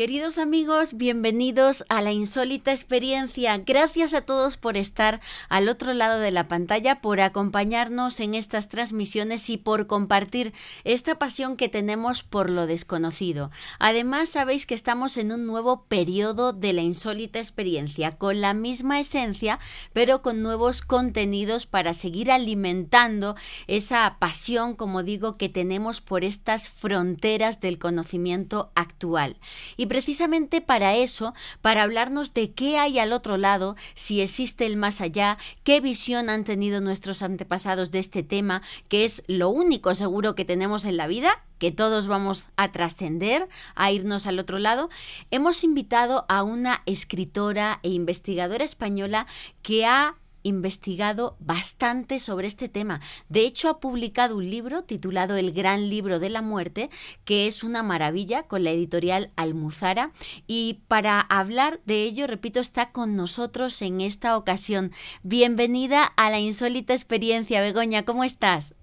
Queridos amigos, bienvenidos a La Insólita Experiencia. Gracias a todos por estar al otro lado de la pantalla, por acompañarnos en estas transmisiones y por compartir esta pasión que tenemos por lo desconocido. Además, sabéis que estamos en un nuevo periodo de La Insólita Experiencia, con la misma esencia, pero con nuevos contenidos para seguir alimentando esa pasión, como digo, que tenemos por estas fronteras del conocimiento actual. Y precisamente para eso, para hablarnos de qué hay al otro lado, si existe el más allá, qué visión han tenido nuestros antepasados de este tema, que es lo único seguro que tenemos en la vida, que todos vamos a trascender, a irnos al otro lado, hemos invitado a una escritora e investigadora española que ha investigado bastante sobre este tema. De hecho, ha publicado un libro titulado El Gran Libro de la Muerte, que es una maravilla, con la editorial Almuzara. Y para hablar de ello, repito, está con nosotros en esta ocasión. Bienvenida a La Insólita Experiencia, Begoña, ¿cómo estás?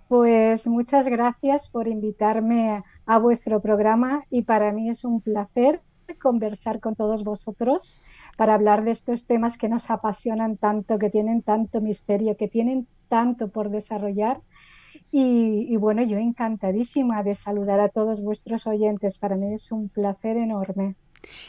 Pues muchas gracias por invitarme a vuestro programa y para mí es un placer conversar con todos vosotros para hablar de estos temas que nos apasionan tanto, que tienen tanto misterio, que tienen tanto por desarrollar. Y bueno, yo encantadísima de saludar a todos vuestros oyentes. Para mí es un placer enorme.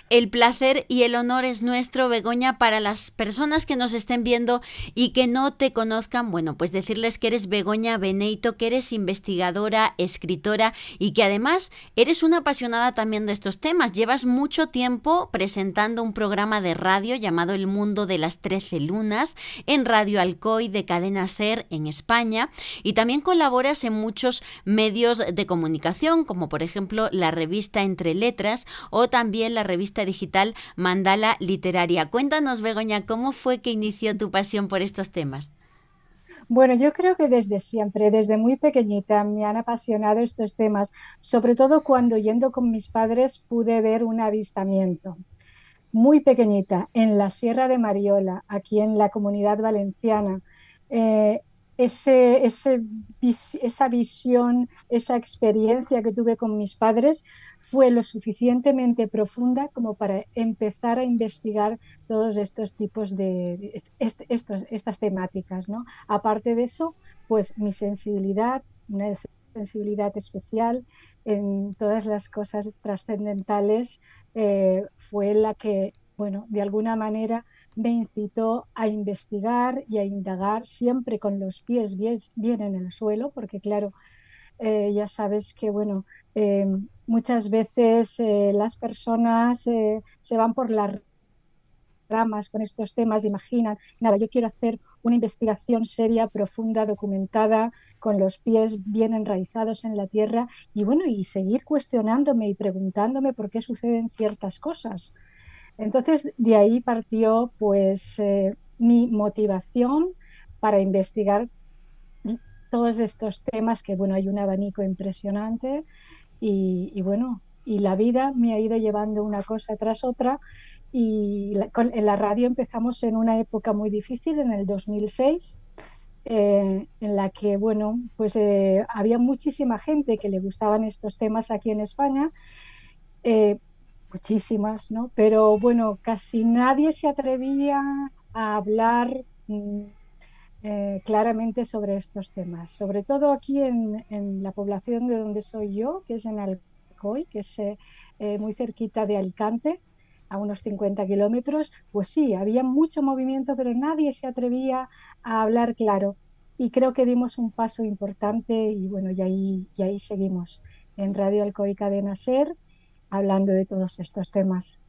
El placer y el honor es nuestro, Begoña. Para las personas que nos estén viendo y que no te conozcan, bueno, pues decirles que eres Begoña Beneito, que eres investigadora, escritora y que además eres una apasionada también de estos temas. Llevas mucho tiempo presentando un programa de radio llamado El Mundo de las 13 Lunas en Radio Alcoy de Cadena Ser en España, y también colaboras en muchos medios de comunicación, como por ejemplo la revista Entre Letras o también la revista digital Mandala Literaria. Cuéntanos, Begoña, ¿cómo fue que inició tu pasión por estos temas? Bueno, yo creo que desde siempre, desde muy pequeñita, me han apasionado estos temas, sobre todo cuando yendo con mis padres pude ver un avistamiento. Muy pequeñita, en la Sierra de Mariola, aquí en la Comunidad Valenciana. Eh, esa visión, esa experiencia que tuve con mis padres fue lo suficientemente profunda como para empezar a investigar todos estos tipos estas temáticas, ¿no? Aparte de eso, pues mi sensibilidad, una sensibilidad especial en todas las cosas trascendentales, fue la que, bueno, de alguna manera me incitó a investigar y a indagar siempre con los pies bien en el suelo, porque claro, ya sabes que, bueno, eh, muchas veces las personas se van por las ramas con estos temas, imaginan, nada, yo quiero hacer una investigación seria, profunda, documentada, con los pies bien enraizados en la tierra y bueno, y seguir cuestionándome y preguntándome por qué suceden ciertas cosas. Entonces, de ahí partió pues mi motivación para investigar todos estos temas, que bueno, hay un abanico impresionante y bueno, y la vida me ha ido llevando una cosa tras otra y en la radio empezamos en una época muy difícil, en el 2006, en la que, bueno, pues había muchísima gente que le gustaban estos temas aquí en España, eh, muchísimas, ¿no? Pero bueno, casi nadie se atrevía a hablar claramente sobre estos temas, sobre todo aquí en la población de donde soy yo, que es en Alcoy, que es muy cerquita de Alicante, a unos 50 kilómetros. Pues sí, había mucho movimiento, pero nadie se atrevía a hablar claro. Y creo que dimos un paso importante y bueno, y ahí seguimos en Radio Alcoy Cadena Ser hablando de todos estos temas.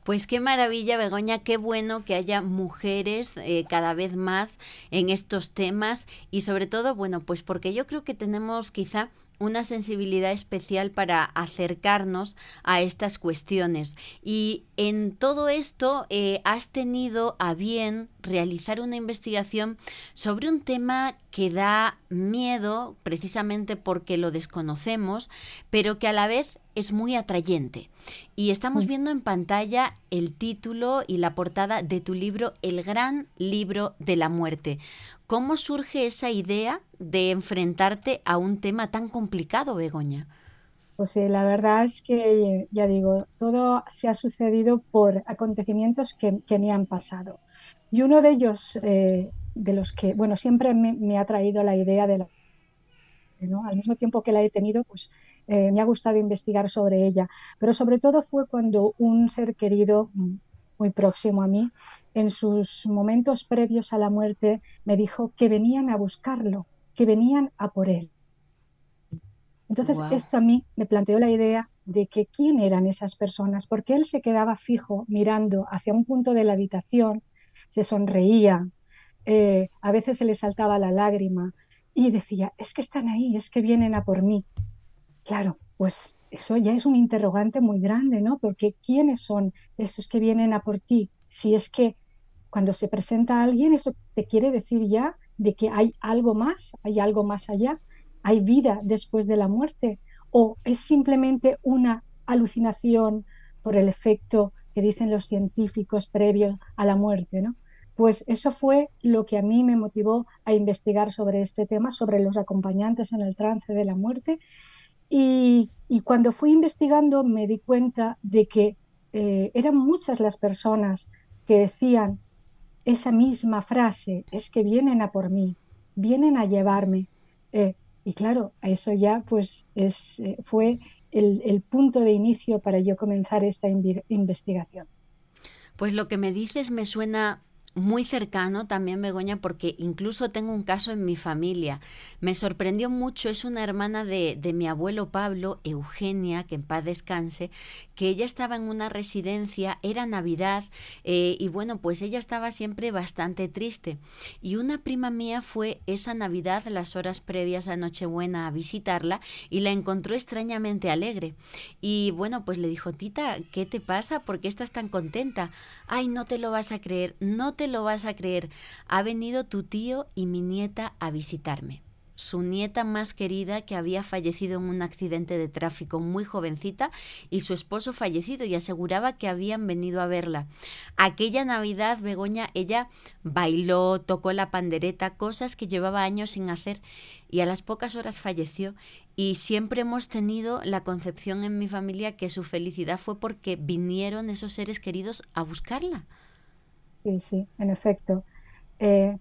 Pues qué maravilla, Begoña, qué bueno que haya mujeres cada vez más en estos temas y sobre todo, bueno, pues porque yo creo que tenemos quizá una sensibilidad especial para acercarnos a estas cuestiones. Y en todo esto has tenido a bien realizar una investigación sobre un tema que da miedo precisamente porque lo desconocemos, pero que a la vez es muy atrayente. Y estamos viendo en pantalla el título y la portada de tu libro, El Gran Libro de la Muerte. ¿Cómo surge esa idea de enfrentarte a un tema tan complicado, Begoña? Pues la verdad es que, ya digo, todo se ha sucedido por acontecimientos que me han pasado. Y uno de ellos, de los que, bueno, siempre me ha traído la idea de la, ¿no? Al mismo tiempo que la he tenido, pues me ha gustado investigar sobre ella. Pero sobre todo fue cuando un ser querido, muy próximo a mí, en sus momentos previos a la muerte, me dijo que venían a buscarlo, que venían a por él. Entonces, Wow. esto a mí me planteó la idea de que quién eran esas personas, porque él se quedaba fijo mirando hacia un punto de la habitación, se sonreía, a veces se le saltaba la lágrima y decía, es que están ahí, es que vienen a por mí. Claro, pues eso ya es un interrogante muy grande, ¿no? Porque ¿quiénes son esos que vienen a por ti? Si es que cuando se presenta alguien, eso te quiere decir ya de que hay algo más allá, hay vida después de la muerte, o es simplemente una alucinación por el efecto que dicen los científicos previos a la muerte, ¿no? Pues eso fue lo que a mí me motivó a investigar sobre este tema, sobre los acompañantes en el trance de la muerte y cuando fui investigando me di cuenta de que eran muchas las personas que decían esa misma frase, es que vienen a por mí, vienen a llevarme. Y claro, eso ya pues fue el punto de inicio para yo comenzar esta investigación. Pues lo que me dices me suena muy cercano también, Begoña, porque incluso tengo un caso en mi familia. Me sorprendió mucho, es una hermana de mi abuelo Pablo, Eugenia, que en paz descanse, que ella estaba en una residencia, era Navidad, y bueno, pues ella estaba siempre bastante triste. Y una prima mía fue esa Navidad, las horas previas a Nochebuena, a visitarla y la encontró extrañamente alegre. Y bueno, pues le dijo, Tita, ¿qué te pasa? ¿Por qué estás tan contenta? Ay, no te lo vas a creer, no te lo vas a creer. Ha venido tu tío y mi nieta a visitarme. Su nieta más querida que había fallecido en un accidente de tráfico muy jovencita y su esposo fallecido y aseguraba que habían venido a verla. Aquella Navidad, Begoña, ella bailó, tocó la pandereta, cosas que llevaba años sin hacer y a las pocas horas falleció y siempre hemos tenido la concepción en mi familia que su felicidad fue porque vinieron esos seres queridos a buscarla. Sí, sí, en efecto. Eh,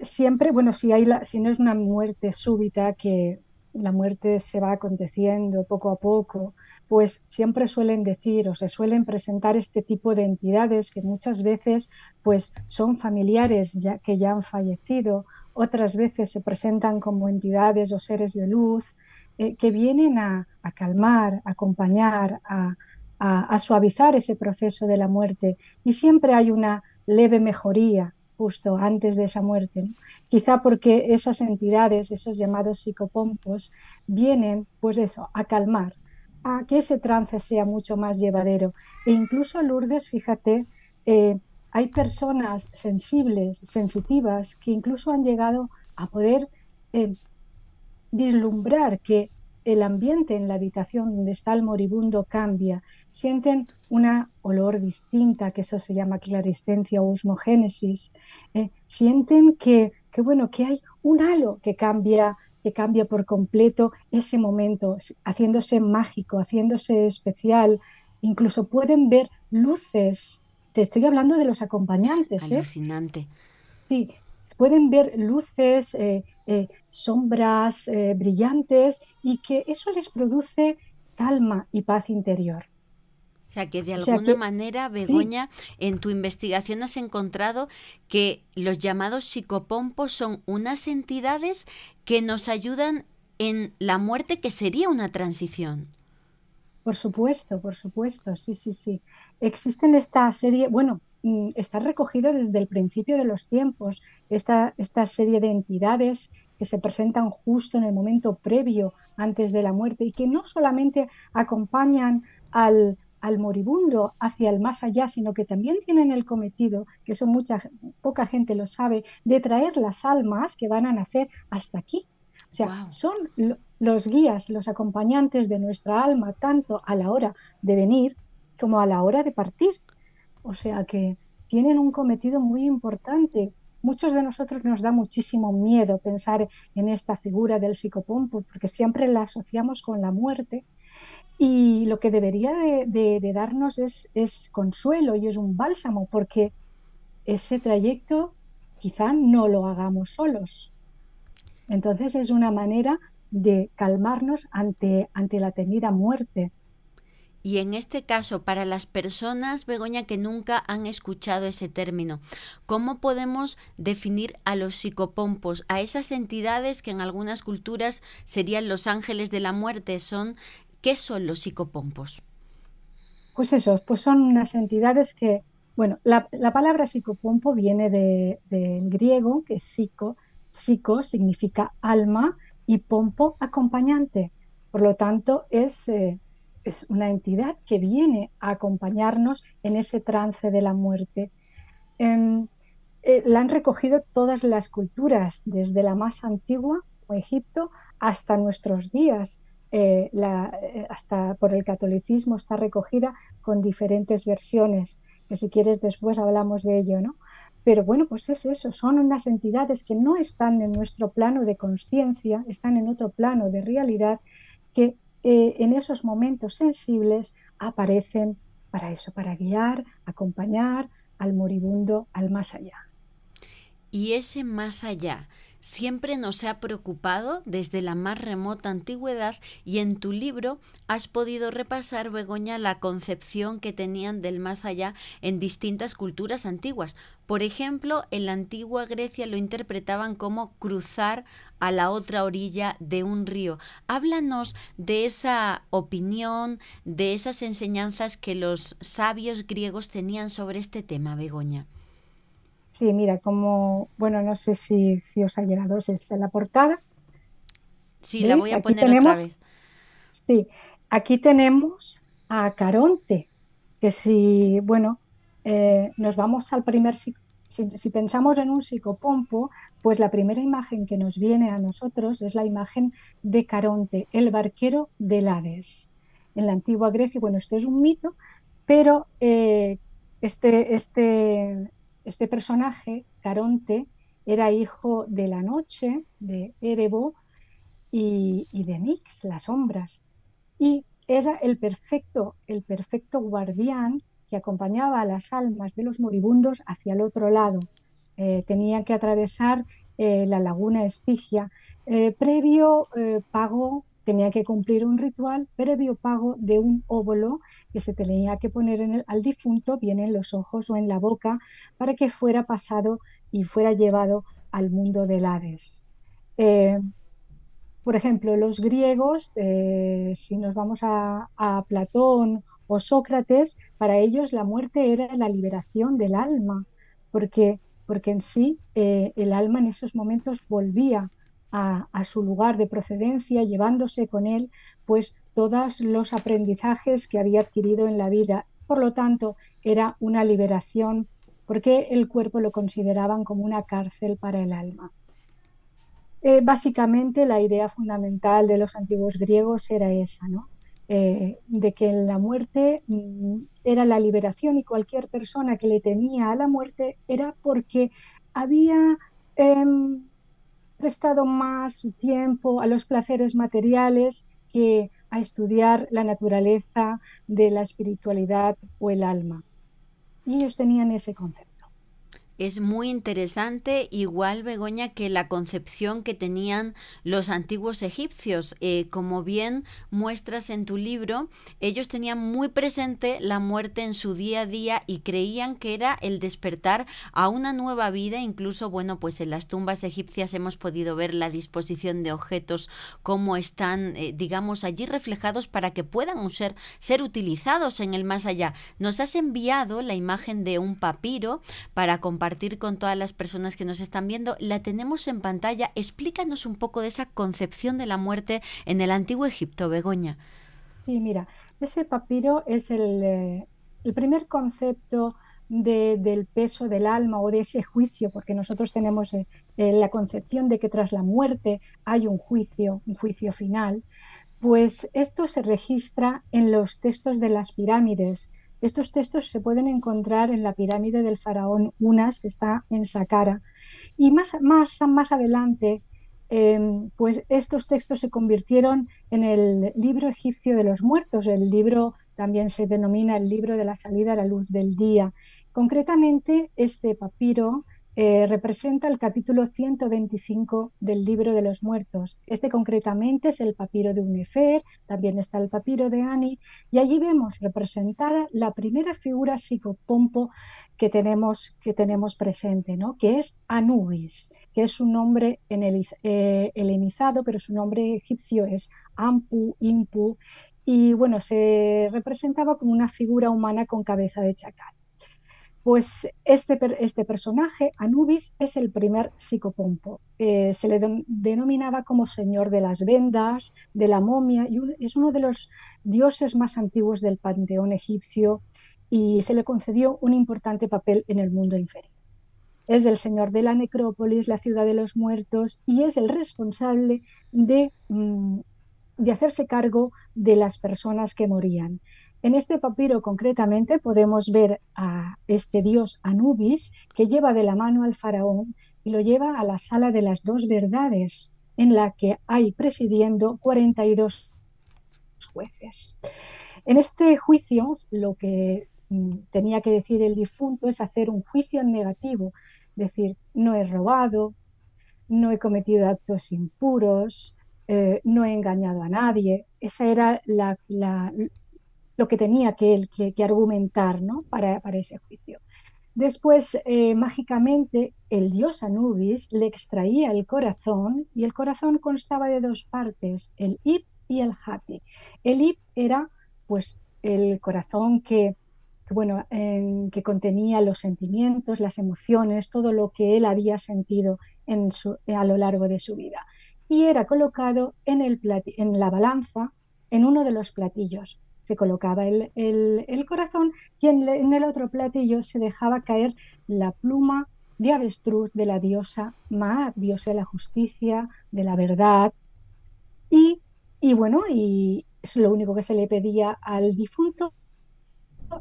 Siempre, bueno, si no es una muerte súbita, que la muerte se va aconteciendo poco a poco, pues siempre suelen decir o se suelen presentar este tipo de entidades que muchas veces pues son familiares ya, que ya han fallecido, otras veces se presentan como entidades o seres de luz que vienen a calmar, a acompañar, a suavizar ese proceso de la muerte y siempre hay una leve mejoría justo antes de esa muerte, ¿no? Quizá porque esas entidades, esos llamados psicopompos, vienen, pues eso, a calmar, a que ese trance sea mucho más llevadero. E incluso Lourdes, fíjate, eh, hay personas sensibles, sensitivas, que incluso han llegado a poder eh, vislumbrar que el ambiente en la habitación donde está el moribundo cambia, sienten una olor distinta, que eso se llama clariscencia o osmogénesis, sienten bueno, que hay un halo que cambia por completo ese momento, haciéndose mágico, haciéndose especial, incluso pueden ver luces. Te estoy hablando de los acompañantes, ¿eh? Alucinante. Sí, pueden ver luces, sombras brillantes y que eso les produce calma y paz interior. O sea que de O sea alguna que manera, sí, Begoña, en tu investigación has encontrado que los llamados psicopompos son unas entidades que nos ayudan en la muerte, que sería una transición. por supuesto, sí, sí, sí. Existen esta serie, bueno, está recogida desde el principio de los tiempos, esta serie de entidades que se presentan justo en el momento previo antes de la muerte y que no solamente acompañan al moribundo hacia el más allá, sino que también tienen el cometido, que eso poca gente lo sabe, de traer las almas que van a nacer hasta aquí. O sea, Wow. son los guías, los acompañantes de nuestra alma, tanto a la hora de venir como a la hora de partir. O sea que tienen un cometido muy importante. Muchos de nosotros nos da muchísimo miedo pensar en esta figura del psicopompo, porque siempre la asociamos con la muerte, Y lo que debería de darnos es consuelo y es un bálsamo, porque ese trayecto quizá no lo hagamos solos. Entonces es una manera de calmarnos ante la temida muerte. Y en este caso, para las personas, Begoña, que nunca han escuchado ese término, ¿cómo podemos definir a los psicopompos, a esas entidades que en algunas culturas serían los ángeles de la muerte? ¿Qué son los psicopompos? Pues eso, pues son unas entidades que, bueno, la palabra psicopompo viene del griego, que es psico significa alma y pompo acompañante. Por lo tanto, es una entidad que viene a acompañarnos en ese trance de la muerte. Em, la han recogido todas las culturas, desde la más antigua, como Egipto, hasta nuestros días. Hasta por el catolicismo está recogida con diferentes versiones, que si quieres después hablamos de ello, ¿no? Pero bueno, pues es eso, son unas entidades que no están en nuestro plano de conciencia, están en otro plano de realidad, que en esos momentos sensibles aparecen para eso, para guiar, acompañar al moribundo al más allá. Y ese más allá siempre nos ha preocupado desde la más remota antigüedad, y en tu libro has podido repasar, Begoña, la concepción que tenían del más allá en distintas culturas antiguas. Por ejemplo, en la antigua Grecia lo interpretaban como cruzar a la otra orilla de un río. Háblanos de esa opinión, de esas enseñanzas que los sabios griegos tenían sobre este tema, Begoña. Sí, mira, como, bueno, no sé si os ha llegado, es esta la portada. Sí, la voy ¿Veis? a Aquí poner otra tenemos, vez. sí, aquí tenemos a Caronte, que si, bueno, nos vamos al si pensamos en un psicopompo, pues la primera imagen que nos viene a nosotros es la imagen de Caronte, el barquero del Hades. En la antigua Grecia, bueno, esto es un mito, pero este, este, este personaje, Caronte, era hijo de la noche, de Erebo y de Nix, las sombras. Y era el perfecto guardián que acompañaba a las almas de los moribundos hacia el otro lado. Tenía que atravesar la laguna Estigia. Previo pago, tenía que cumplir un ritual, previo pago de un óvulo que se tenía que poner al difunto, bien en los ojos o en la boca, para que fuera pasado y fuera llevado al mundo del Hades. Eh, por ejemplo, los griegos, si nos vamos a Platón o Sócrates, para ellos la muerte era la liberación del alma, porque en sí el alma en esos momentos volvía a su lugar de procedencia, llevándose con él pues todos los aprendizajes que había adquirido en la vida. Por lo tanto, era una liberación, porque el cuerpo lo consideraban como una cárcel para el alma. Básicamente la idea fundamental de los antiguos griegos era esa, ¿no? De que la muerte era la liberación, y cualquier persona que le temía a la muerte era porque había prestado más su tiempo a los placeres materiales que a estudiar la naturaleza de la espiritualidad o el alma. Y ellos tenían ese concepto. Es muy interesante, igual, Begoña, que la concepción que tenían los antiguos egipcios. Como bien muestras en tu libro, ellos tenían muy presente la muerte en su día a día y creían que era el despertar a una nueva vida. Incluso, bueno, pues en las tumbas egipcias hemos podido ver la disposición de objetos, cómo están, digamos, allí reflejados para que puedan ser utilizados en el más allá. Nos has enviado la imagen de un papiro para compartir con todas las personas que nos están viendo. La tenemos en pantalla. Explícanos un poco de esa concepción de la muerte en el antiguo Egipto, Begoña. Sí, mira, ese papiro es el primer concepto del peso del alma o de ese juicio, porque nosotros tenemos la concepción de que tras la muerte hay un juicio final. Pues esto se registra en los textos de las pirámides. Estos textos se pueden encontrar en la pirámide del faraón Unas, que está en Saqqara. Y más adelante, pues estos textos se convirtieron en el libro egipcio de los muertos. El libro también se denomina el libro de la salida a la luz del día. Concretamente, este papiro representa el capítulo 125 del libro de los muertos. Este concretamente es el papiro de Unefer, también está el papiro de Ani, y allí vemos representada la primera figura psicopompo que tenemos presente, ¿no? Que es Anubis, que es un nombre helenizado, pero su nombre egipcio es Ampu, Impu, y bueno, se representaba como una figura humana con cabeza de chacal. Pues este personaje, Anubis, es el primer psicopompo. Se le denominaba como señor de las vendas, de la momia, y es uno de los dioses más antiguos del panteón egipcio y se le concedió un importante papel en el mundo inferior. Es el señor de la necrópolis, la ciudad de los muertos, y es el responsable de hacerse cargo de las personas que morían. En este papiro concretamente podemos ver a este dios Anubis que lleva de la mano al faraón y lo lleva a la sala de las dos verdades, en la que hay presidiendo 42 jueces. En este juicio lo que tenía que decir el difunto es hacer un juicio negativo, decir, no he robado, no he cometido actos impuros, no he engañado a nadie. Esa era lo que tenía que argumentar, ¿no? para ese juicio. Después, mágicamente, el dios Anubis le extraía el corazón y el corazón constaba de dos partes, el Ib y el Hati. El Ib era pues el corazón bueno, que contenía los sentimientos, las emociones, todo lo que él había sentido a lo largo de su vida. Y era colocado en la balanza, en uno de los platillos. Se colocaba el corazón y en el otro platillo se dejaba caer la pluma de avestruz de la diosa Maat, diosa de la justicia, de la verdad. Y bueno, y es lo único que se le pedía al difunto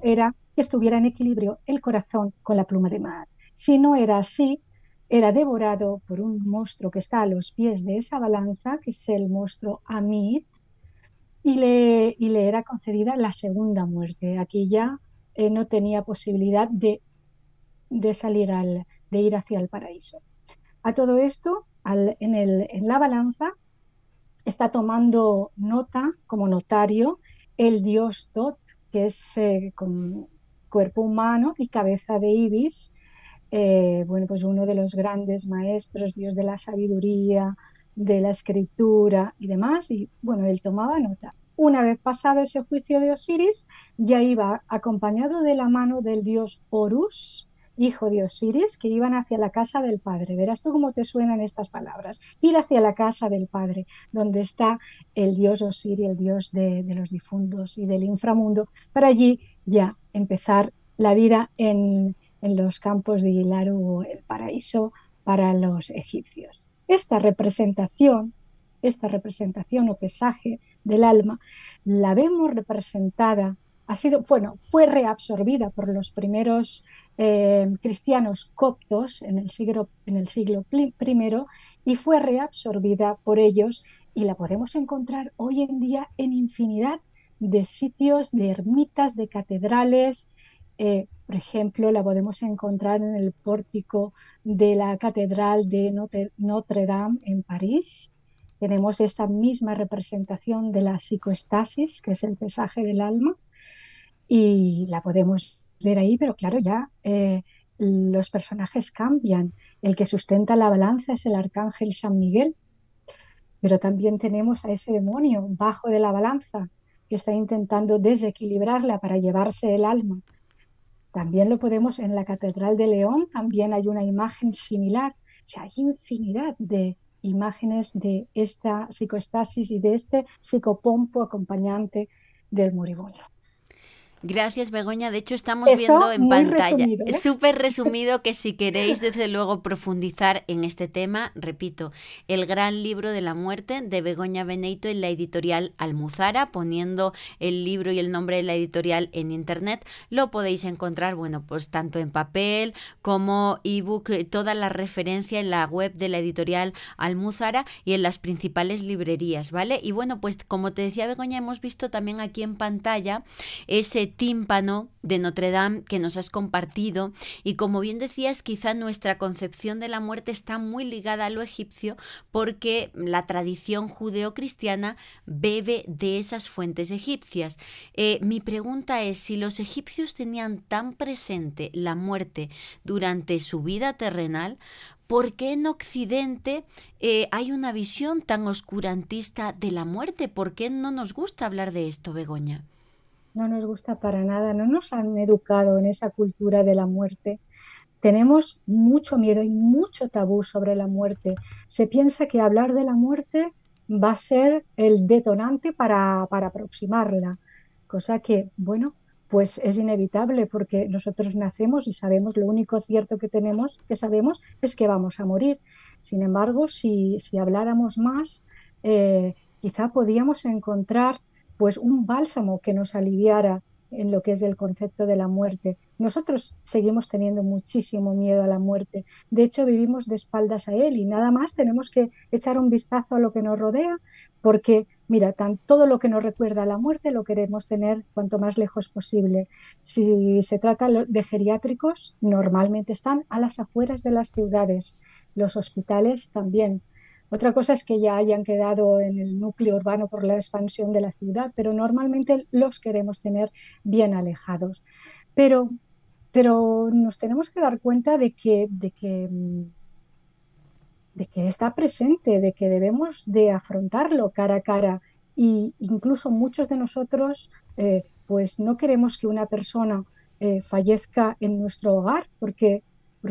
era que estuviera en equilibrio el corazón con la pluma de Maat. Si no era así, era devorado por un monstruo que está a los pies de esa balanza, que es el monstruo Amit, y le era concedida la segunda muerte. Aquí ya no tenía posibilidad de salir de ir hacia el paraíso. A todo esto, en la balanza, está tomando nota como notario el dios Tot, que es con cuerpo humano y cabeza de ibis, bueno, pues uno de los grandes maestros, dios de la sabiduría, de la escritura y demás, y bueno, él tomaba nota. Una vez pasado ese juicio de Osiris, ya iba acompañado de la mano del dios Horus, hijo de Osiris, que iban hacia la casa del padre. Verás tú cómo te suenan estas palabras. Ir hacia la casa del padre, donde está el dios Osiris, el dios de los difuntos y del inframundo, para allí ya empezar la vida en los campos de Hilaru, el paraíso para los egipcios. Esta representación o pesaje del alma, la vemos representada, fue reabsorbida por los primeros cristianos coptos en el siglo I y fue reabsorbida por ellos y la podemos encontrar hoy en día en infinidad de sitios, de ermitas, de catedrales. Por ejemplo, la podemos encontrar en el pórtico de la Catedral de Notre Dame en París. Tenemos esta misma representación de la psicoestasis, que es el pesaje del alma, y la podemos ver ahí, pero claro, ya los personajes cambian. El que sustenta la balanza es el arcángel San Miguel, pero también tenemos a ese demonio bajo de la balanza que está intentando desequilibrarla para llevarse el alma. También lo podemos en la Catedral de León, también hay una imagen similar. O sea, hay infinidad de imágenes de esta psicoestasis y de este psicopompo acompañante del moribundo. Gracias, Begoña. De hecho, estamos viendo Eso en muy pantalla, resumido, ¿eh? súper resumido, que si queréis, desde luego, profundizar en este tema, repito, El gran libro de la muerte de Begoña Beneito en la editorial Almuzara, poniendo el libro y el nombre de la editorial en internet, lo podéis encontrar, bueno, pues tanto en papel como ebook, toda la referencia en la web de la editorial Almuzara y en las principales librerías, ¿vale? Y bueno, pues como te decía Begoña, hemos visto también aquí en pantalla ese tímpano de Notre Dame que nos has compartido, y como bien decías, quizá nuestra concepción de la muerte está muy ligada a lo egipcio porque la tradición judeocristiana bebe de esas fuentes egipcias. Mi pregunta es, si los egipcios tenían tan presente la muerte durante su vida terrenal, ¿por qué en Occidente hay una visión tan oscurantista de la muerte? ¿Por qué no nos gusta hablar de esto, Begoña? No nos gusta para nada, no nos han educado en esa cultura de la muerte. Tenemos mucho miedo y mucho tabú sobre la muerte. Se piensa que hablar de la muerte va a ser el detonante para aproximarla, cosa que, bueno, pues es inevitable porque nosotros nacemos y sabemos, lo único cierto que tenemos, que sabemos, es que vamos a morir. Sin embargo, si habláramos más, quizá podíamos encontrar pues un bálsamo que nos aliviara en lo que es el concepto de la muerte. Nosotros seguimos teniendo muchísimo miedo a la muerte. De hecho, vivimos de espaldas a él y nada más tenemos que echar un vistazo a lo que nos rodea, porque, mira, todo lo que nos recuerda a la muerte lo queremos tener cuanto más lejos posible. Si se trata de geriátricos, normalmente están a las afueras de las ciudades. Los hospitales también. Otra cosa es que ya hayan quedado en el núcleo urbano por la expansión de la ciudad, pero normalmente los queremos tener bien alejados. Pero, pero nos tenemos que dar cuenta de que está presente, de que debemos de afrontarlo cara a cara. Y incluso muchos de nosotros, pues no queremos que una persona fallezca en nuestro hogar, porque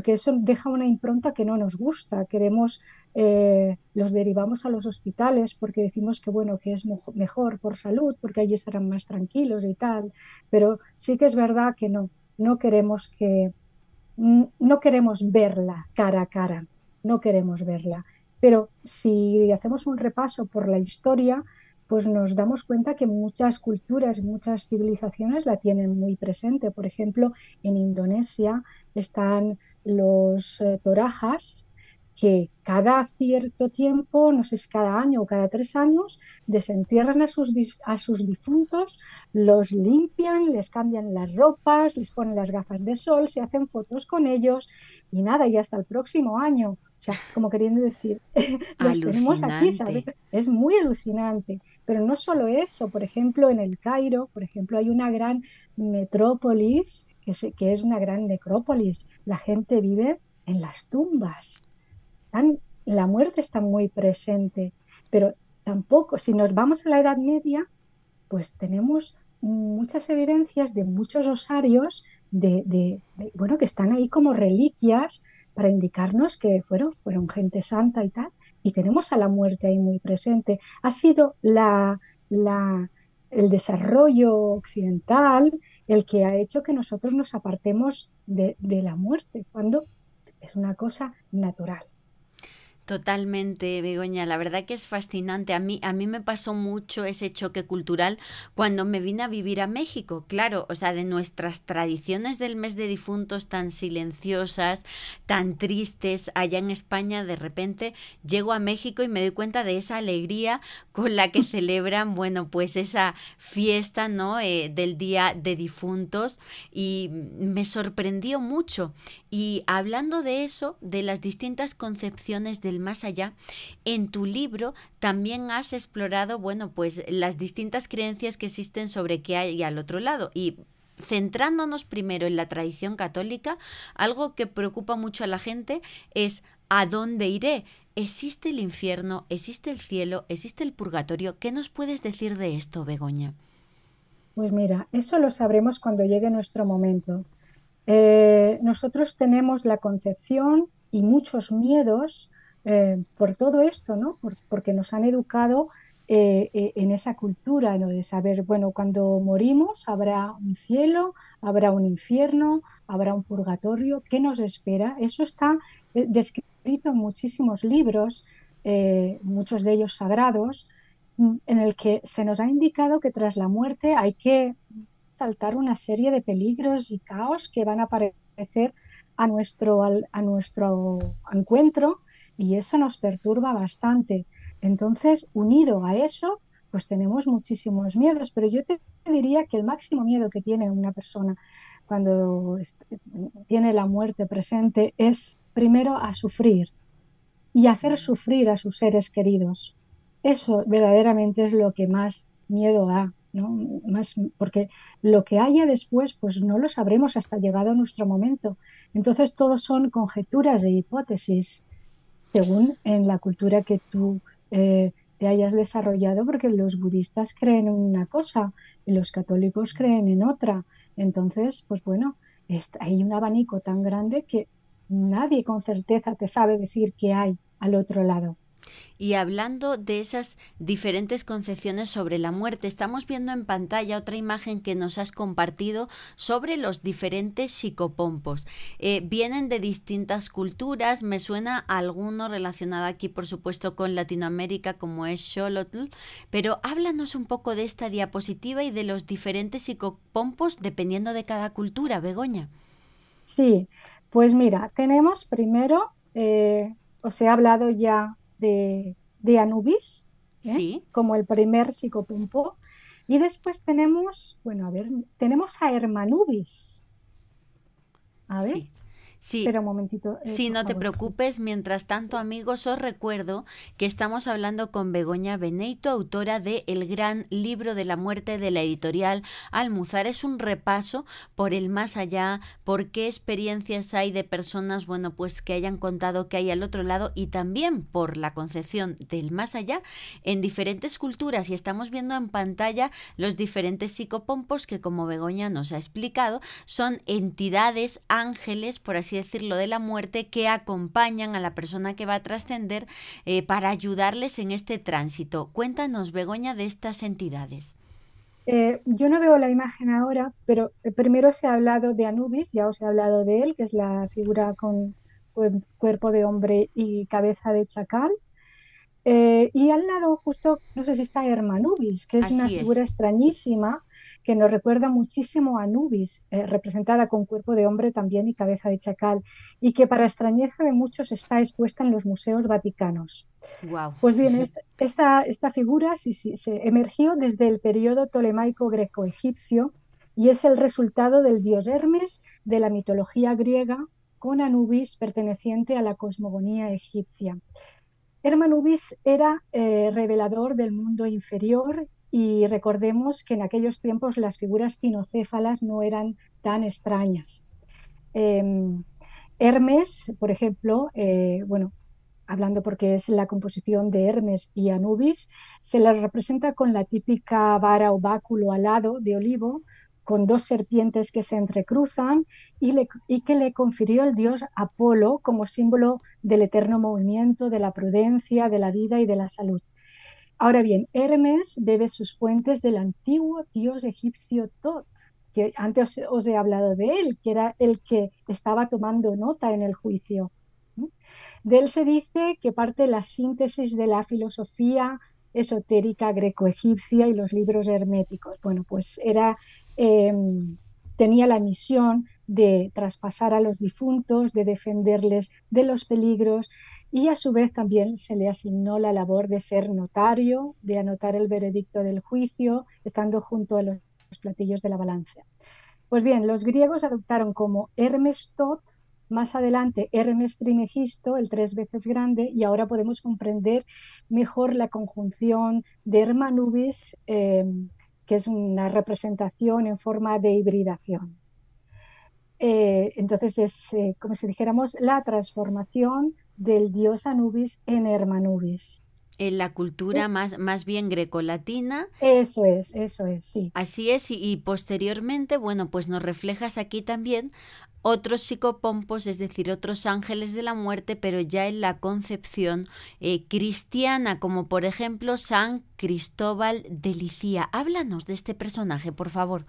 eso deja una impronta que no nos gusta. Los derivamos a los hospitales porque decimos que bueno, que es mejor por salud, porque allí estarán más tranquilos y tal. Pero sí que es verdad que no queremos no queremos verla cara a cara, no queremos verla. Pero si hacemos un repaso por la historia, pues nos damos cuenta que muchas culturas, muchas civilizaciones la tienen muy presente. Por ejemplo, en Indonesia están los torajas, que cada cierto tiempo, no sé si cada año o cada 3 años, desentierran a sus difuntos, los limpian, les cambian las ropas, les ponen las gafas de sol, se hacen fotos con ellos y nada, y hasta el próximo año. O sea, como queriendo decir, los tenemos aquí, ¿sabes? Alucinante. Es muy alucinante. Pero no solo eso, por ejemplo, en el Cairo, por ejemplo, hay una gran metrópolis que es una gran necrópolis. La gente vive en las tumbas. La muerte está muy presente, pero tampoco, si nos vamos a la Edad Media, pues tenemos muchas evidencias de muchos osarios bueno, que están ahí como reliquias para indicarnos que fueron gente santa y tal, y tenemos a la muerte ahí muy presente. Ha sido la, el desarrollo occidental el que ha hecho que nosotros nos apartemos de la muerte, cuando es una cosa natural. Totalmente, Begoña. La verdad que es fascinante. A mí me pasó mucho ese choque cultural cuando me vine a vivir a México. Claro, o sea, de nuestras tradiciones del mes de difuntos tan silenciosas, tan tristes, allá en España, de repente llego a México y me doy cuenta de esa alegría con la que celebran, bueno, pues esa fiesta, ¿no? Del Día de Difuntos, y me sorprendió mucho. Y hablando de eso, de las distintas concepciones del más allá, en tu libro también has explorado, bueno, pues las distintas creencias que existen sobre qué hay al otro lado. Y centrándonos primero en la tradición católica, algo que preocupa mucho a la gente es ¿a dónde iré? ¿Existe el infierno? ¿Existe el cielo? ¿Existe el purgatorio? ¿Qué nos puedes decir de esto, Begoña? Pues mira, eso lo sabremos cuando llegue nuestro momento. Nosotros tenemos la concepción y muchos miedos por todo esto, ¿no? Porque nos han educado en esa cultura, ¿no? De saber, bueno, cuando morimos habrá un cielo, habrá un infierno, habrá un purgatorio, ¿qué nos espera? Eso está descrito en muchísimos libros, muchos de ellos sagrados, en el que se nos ha indicado que tras la muerte hay que saltar una serie de peligros y caos que van a aparecer a nuestro encuentro, y eso nos perturba bastante. Entonces, unido a eso, pues tenemos muchísimos miedos, pero yo te diría que el máximo miedo que tiene una persona cuando tiene la muerte presente es primero a sufrir y hacer sufrir a sus seres queridos. Eso verdaderamente es lo que más miedo da, ¿no? Más, porque lo que haya después, pues no lo sabremos hasta llegado nuestro momento. Entonces, todos son conjeturas e hipótesis según en la cultura que tú te hayas desarrollado, porque los budistas creen en una cosa y los católicos creen en otra. Entonces, pues bueno, hay un abanico tan grande que nadie con certeza te sabe decir qué hay al otro lado. Y hablando de esas diferentes concepciones sobre la muerte, estamos viendo en pantalla otra imagen que nos has compartido sobre los diferentes psicopompos. Vienen de distintas culturas, me suena a alguno relacionado aquí, por supuesto, con Latinoamérica, como es Xolotl, pero háblanos un poco de esta diapositiva y de los diferentes psicopompos dependiendo de cada cultura, Begoña. Sí, pues mira, tenemos primero, os he hablado ya de Anubis, Sí, como el primer psicopompo, y después tenemos, bueno, a ver, tenemos a Hermanubis. A ver, sí, sí. espera un momentito, Sí, por no te favor, sí. preocupes. Mientras tanto, amigos, os recuerdo que estamos hablando con Begoña Beneito, autora de El gran libro de la muerte de la editorial Almuzar. Es un repaso por el más allá, por qué experiencias hay de personas, bueno, pues que hayan contado que hay al otro lado y también por la concepción del más allá en diferentes culturas. Y estamos viendo en pantalla los diferentes psicopompos que, como Begoña nos ha explicado, son entidades, ángeles, por así decirlo, de la muerte que acompañan a la persona que va a trascender para ayudarles en este tránsito. Cuéntanos, Begoña, de estas entidades. Yo no veo la imagen ahora, pero primero os he hablado de Anubis, ya os he hablado de él, que es la figura con cuerpo de hombre y cabeza de chacal. Y al lado, justo, no sé si está Hermanubis, que es una Así figura es. extrañísima que nos recuerda muchísimo a Anubis, representada con cuerpo de hombre también y cabeza de chacal, y que para extrañeza de muchos está expuesta en los museos vaticanos. Wow. Pues bien, esta figura se emergió desde el periodo tolemaico greco-egipcio y es el resultado del dios Hermes de la mitología griega con Anubis perteneciente a la cosmogonía egipcia. Hermanubis era revelador del mundo inferior y recordemos que en aquellos tiempos las figuras cinocéfalas no eran tan extrañas. Eh, Hermes, por ejemplo, bueno, hablando porque es la composición de Hermes y Anubis, se la representa con la típica vara o báculo alado de olivo, con dos serpientes que se entrecruzan y que le confirió el dios Apolo como símbolo del eterno movimiento, de la prudencia, de la vida y de la salud. Ahora bien, Hermes debe sus fuentes del antiguo dios egipcio Tot, que antes os he hablado de él, que era el que estaba tomando nota en el juicio. De él se dice que parte la síntesis de la filosofía esotérica greco-egipcia y los libros herméticos. Bueno, pues eh, tenía la misión de traspasar a los difuntos, de defenderles de los peligros y a su vez también se le asignó la labor de ser notario, de anotar el veredicto del juicio, estando junto a los platillos de la balanza. Pues bien, los griegos adoptaron como Hermes Tot, más adelante Hermes Trimegisto, el tres veces grande, y ahora podemos comprender mejor la conjunción de Hermanubis, que es una representación en forma de hibridación. Entonces es como si dijéramos la transformación del dios Anubis en Hermanubis. En la cultura Es- más bien grecolatina. eso es, sí. Así es, y posteriormente, bueno, pues nos reflejas aquí también otros psicopompos, es decir, otros ángeles de la muerte, pero ya en la concepción cristiana, como por ejemplo San Cristóbal de Licia. Háblanos de este personaje, por favor.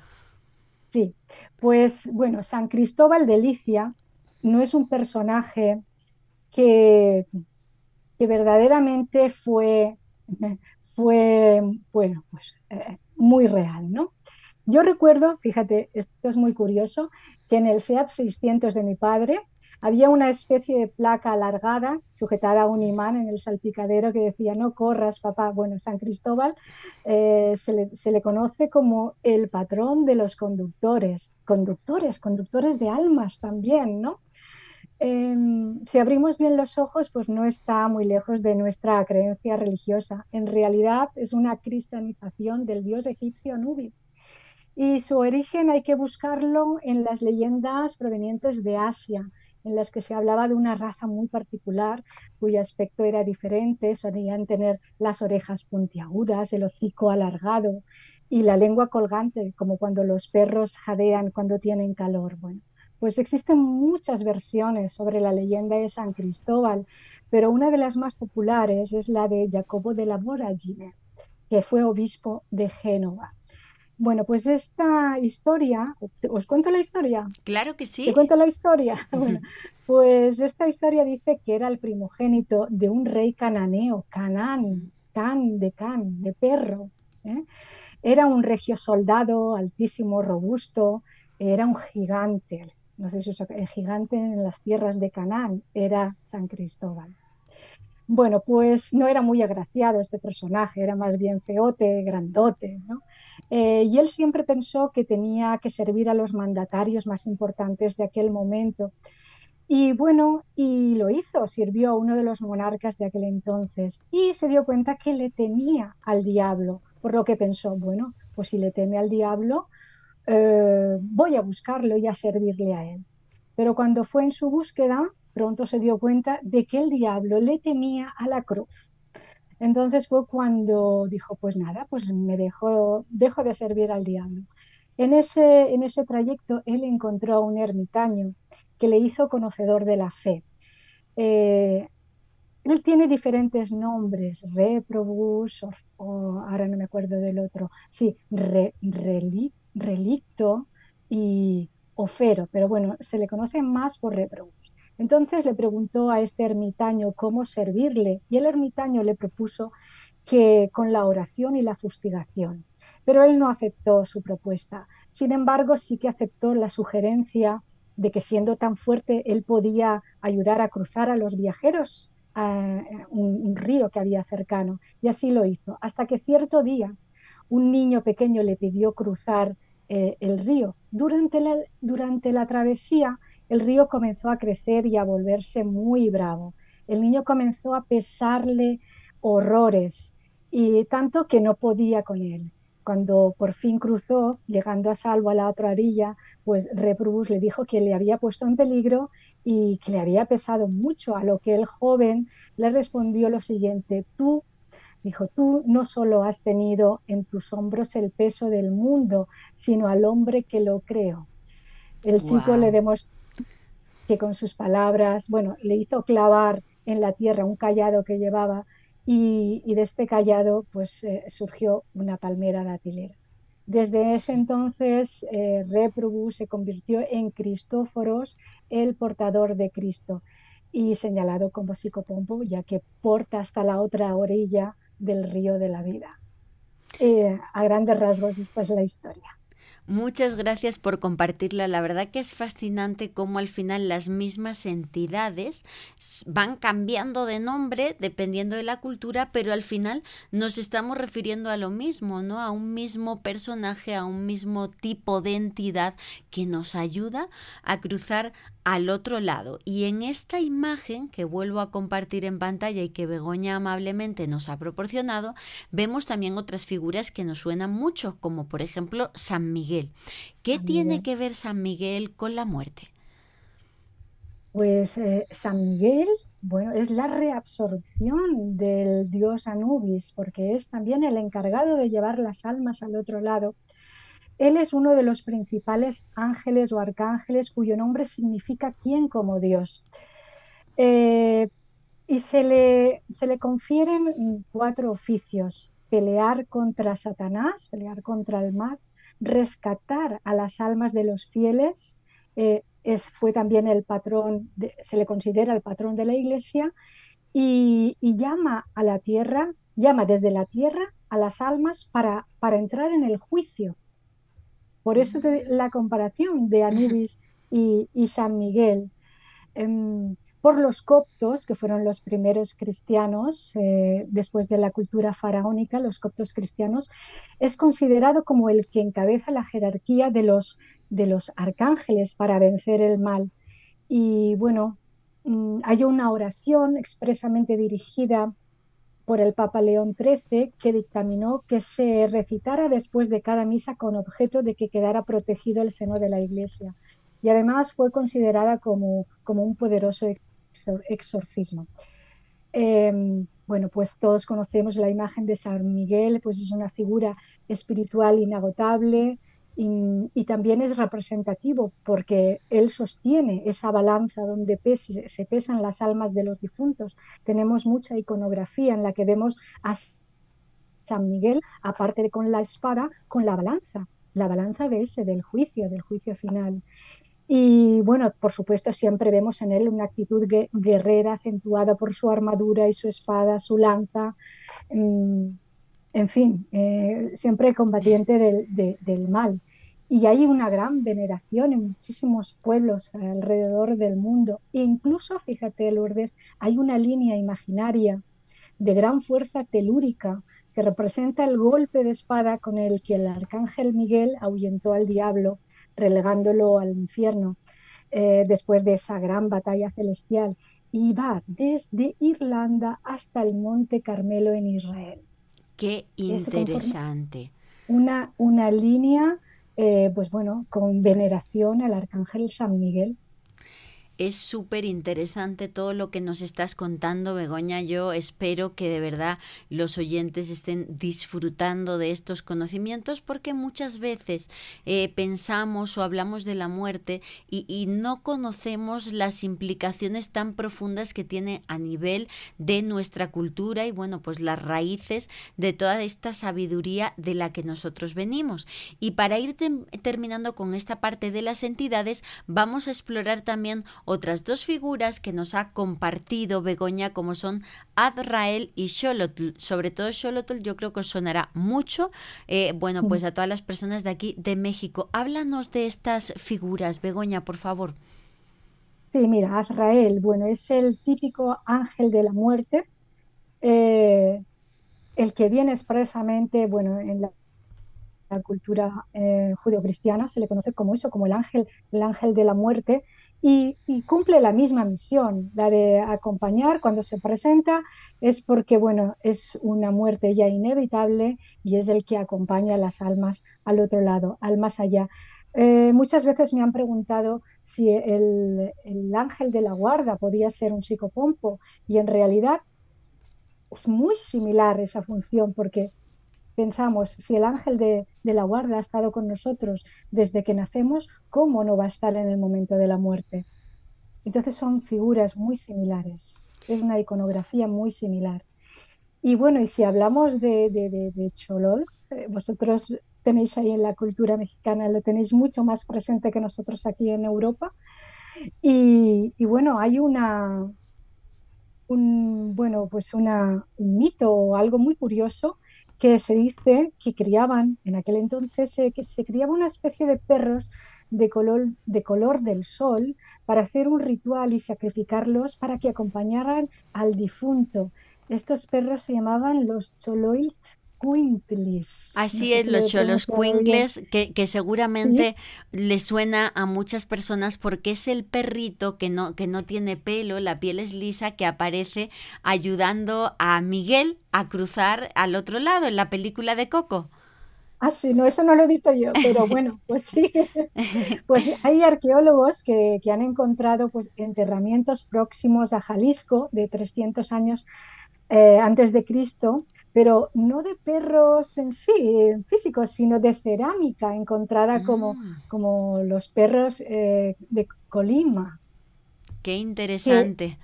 Sí, pues bueno, San Cristóbal de Licia no es un personaje que, que verdaderamente fue, bueno, pues muy real, ¿no? Yo recuerdo, fíjate, esto es muy curioso, que en el SEAT 600 de mi padre había una especie de placa alargada sujetada a un imán en el salpicadero que decía, no corras, papá. Bueno, San Cristóbal se le conoce como el patrón de los conductores de almas también, ¿no? Si abrimos bien los ojos, pues no está muy lejos de nuestra creencia religiosa. En realidad es una cristianización del dios egipcio Anubis. Y su origen hay que buscarlo en las leyendas provenientes de Asia, en las que se hablaba de una raza muy particular, cuyo aspecto era diferente, solían tener las orejas puntiagudas, el hocico alargado y la lengua colgante, como cuando los perros jadean cuando tienen calor. Bueno, pues existen muchas versiones sobre la leyenda de San Cristóbal, pero una de las más populares es la de Jacobo de la Voragine, que fue obispo de Génova. Bueno, pues esta historia, ¿os cuento la historia? Claro que ¿Te sí. cuento la historia? Bueno, pues esta historia dice que era el primogénito de un rey cananeo, Can, de perro. ¿Eh? Era un regio soldado, altísimo, robusto, era un gigante. No sé si el gigante en las tierras de Canaán era San Cristóbal. Bueno, pues no era muy agraciado este personaje, era más bien feote, grandote, ¿no? Y él siempre pensó que tenía que servir a los mandatarios más importantes de aquel momento. Y bueno, y lo hizo, sirvió a uno de los monarcas de aquel entonces y se dio cuenta que le temía al diablo, por lo que pensó, bueno, pues si le teme al diablo, voy a buscarlo y a servirle a él. Pero cuando fue en su búsqueda, pronto se dio cuenta de que el diablo le temía a la cruz. Entonces fue cuando dijo, pues nada, pues dejo de servir al diablo. En ese trayecto él encontró a un ermitaño que le hizo conocedor de la fe. Eh, Él tiene diferentes nombres, Reprobus, ahora no me acuerdo del otro, sí, Relicto y Ofero, pero bueno, se le conoce más por Reprobus. Entonces le preguntó a este ermitaño cómo servirle y el ermitaño le propuso que con la oración y la fustigación, pero él no aceptó su propuesta. Sin embargo, sí que aceptó la sugerencia de que siendo tan fuerte él podía ayudar a cruzar a los viajeros a un río que había cercano. Y así lo hizo, hasta que cierto día un niño pequeño le pidió cruzar el río. Durante la travesía, el río comenzó a crecer y a volverse muy bravo. El niño comenzó a pesarle horrores y tanto que no podía con él. Cuando por fin cruzó, llegando a salvo a la otra orilla, pues Reprobus le dijo que le había puesto en peligro y que le había pesado mucho, a lo que el joven le respondió lo siguiente, tú no solo has tenido en tus hombros el peso del mundo, sino al hombre que lo creó. El chico le Wow. demostró que con sus palabras, bueno, le hizo clavar en la tierra un callado que llevaba y de este callado pues surgió una palmera datilera. Desde ese entonces, Réprobus se convirtió en Cristóforos, el portador de Cristo, y señalado como psicopompo, ya que porta hasta la otra orilla del río de la vida. A grandes rasgos, esta es la historia. Muchas gracias por compartirla. La verdad que es fascinante cómo al final las mismas entidades van cambiando de nombre dependiendo de la cultura, pero al final nos estamos refiriendo a lo mismo, ¿no? A un mismo personaje, a un mismo tipo de entidad que nos ayuda a cruzar al otro lado. Y en esta imagen que vuelvo a compartir en pantalla y que Begoña amablemente nos ha proporcionado, vemos también otras figuras que nos suenan mucho, como por ejemplo San Miguel. ¿Qué San tiene Miguel. que ver San Miguel con la muerte? Pues San Miguel bueno, es la reabsorción del dios Anubis, porque es también el encargado de llevar las almas al otro lado. Él es uno de los principales ángeles o arcángeles cuyo nombre significa quién como Dios. Eh, y se le confieren cuatro oficios: pelear contra Satanás, pelear contra el mal, rescatar a las almas de los fieles, fue también el patrón, se le considera el patrón de la iglesia, y llama a la tierra, llama desde la tierra a las almas para entrar en el juicio. Por eso la comparación de Anubis y San Miguel. Por los coptos, que fueron los primeros cristianos, después de la cultura faraónica, los coptos cristianos, es considerado como el que encabeza la jerarquía de los arcángeles para vencer el mal. Y bueno, hay una oración expresamente dirigida por el Papa León XIII, que dictaminó que se recitara después de cada misa con objeto de que quedara protegido el seno de la Iglesia. Y además fue considerada como un poderoso exorcismo. Bueno, pues todos conocemos la imagen de San Miguel, pues es una figura espiritual inagotable, y también es representativo porque él sostiene esa balanza donde se pesan las almas de los difuntos. Tenemos mucha iconografía en la que vemos a San Miguel, aparte de con la espada, con la balanza del juicio final. Y bueno, por supuesto, siempre vemos en él una actitud guerrera acentuada por su armadura y su espada, su lanza. En fin, siempre combatiente del mal. Y hay una gran veneración en muchísimos pueblos alrededor del mundo. E incluso, fíjate, Lourdes, hay una línea imaginaria de gran fuerza telúrica que representa el golpe de espada con el que el arcángel Miguel ahuyentó al diablo, relegándolo al infierno, después de esa gran batalla celestial. Y va desde Irlanda hasta el Monte Carmelo en Israel. Qué Eso conforma interesante. una línea, pues bueno, con veneración al arcángel San Miguel. Es súper interesante todo lo que nos estás contando, Begoña. Yo espero que de verdad los oyentes estén disfrutando de estos conocimientos, porque muchas veces pensamos o hablamos de la muerte y no conocemos las implicaciones tan profundas que tiene a nivel de nuestra cultura y bueno, pues las raíces de toda esta sabiduría de la que nosotros venimos. Y para ir terminando con esta parte de las entidades, vamos a explorar también otras dos figuras que nos ha compartido Begoña, como son Azrael y Xolotl. Sobre todo Xolotl yo creo que os sonará mucho, bueno, pues a todas las personas de aquí de México. Háblanos de estas figuras, Begoña, por favor. Sí, mira, Azrael, bueno, es el típico ángel de la muerte, eh, el que viene expresamente, bueno, en la cultura judeocristiana se le conoce como eso, como el ángel de la muerte, y cumple la misma misión, la de acompañar cuando se presenta, es porque, bueno, es una muerte ya inevitable y es el que acompaña a las almas al otro lado, al más allá. Muchas veces me han preguntado si el ángel de la guarda podía ser un psicopompo, y en realidad es muy similar esa función, porque pensamos, si el ángel de la guarda ha estado con nosotros desde que nacemos, ¿cómo no va a estar en el momento de la muerte? Entonces son figuras muy similares, es una iconografía muy similar. Y bueno, y si hablamos de Cholol, vosotros tenéis ahí en la cultura mexicana, lo tenéis mucho más presente que nosotros aquí en Europa. Y bueno, hay bueno, pues un mito o algo muy curioso, que se dice que criaban, en aquel entonces, que se criaba una especie de perros de color del sol para hacer un ritual y sacrificarlos para que acompañaran al difunto. Estos perros se llamaban los Xoloitzcuintlis. No Así sé es, si lo los he pronunciado bien. Xoloscuincles, que Sí, seguramente le suena a muchas personas porque es el perrito que no tiene pelo, la piel es lisa, que aparece ayudando a Miguel a cruzar al otro lado en la película de Coco. Ah, sí, no, eso no lo he visto yo, pero bueno, pues sí. Pues hay arqueólogos que han encontrado pues, enterramientos próximos a Jalisco de 300 años antes de Cristo, pero no de perros en sí, físicos, sino de cerámica encontrada Mm, como los perros de Colima, qué que, interesante.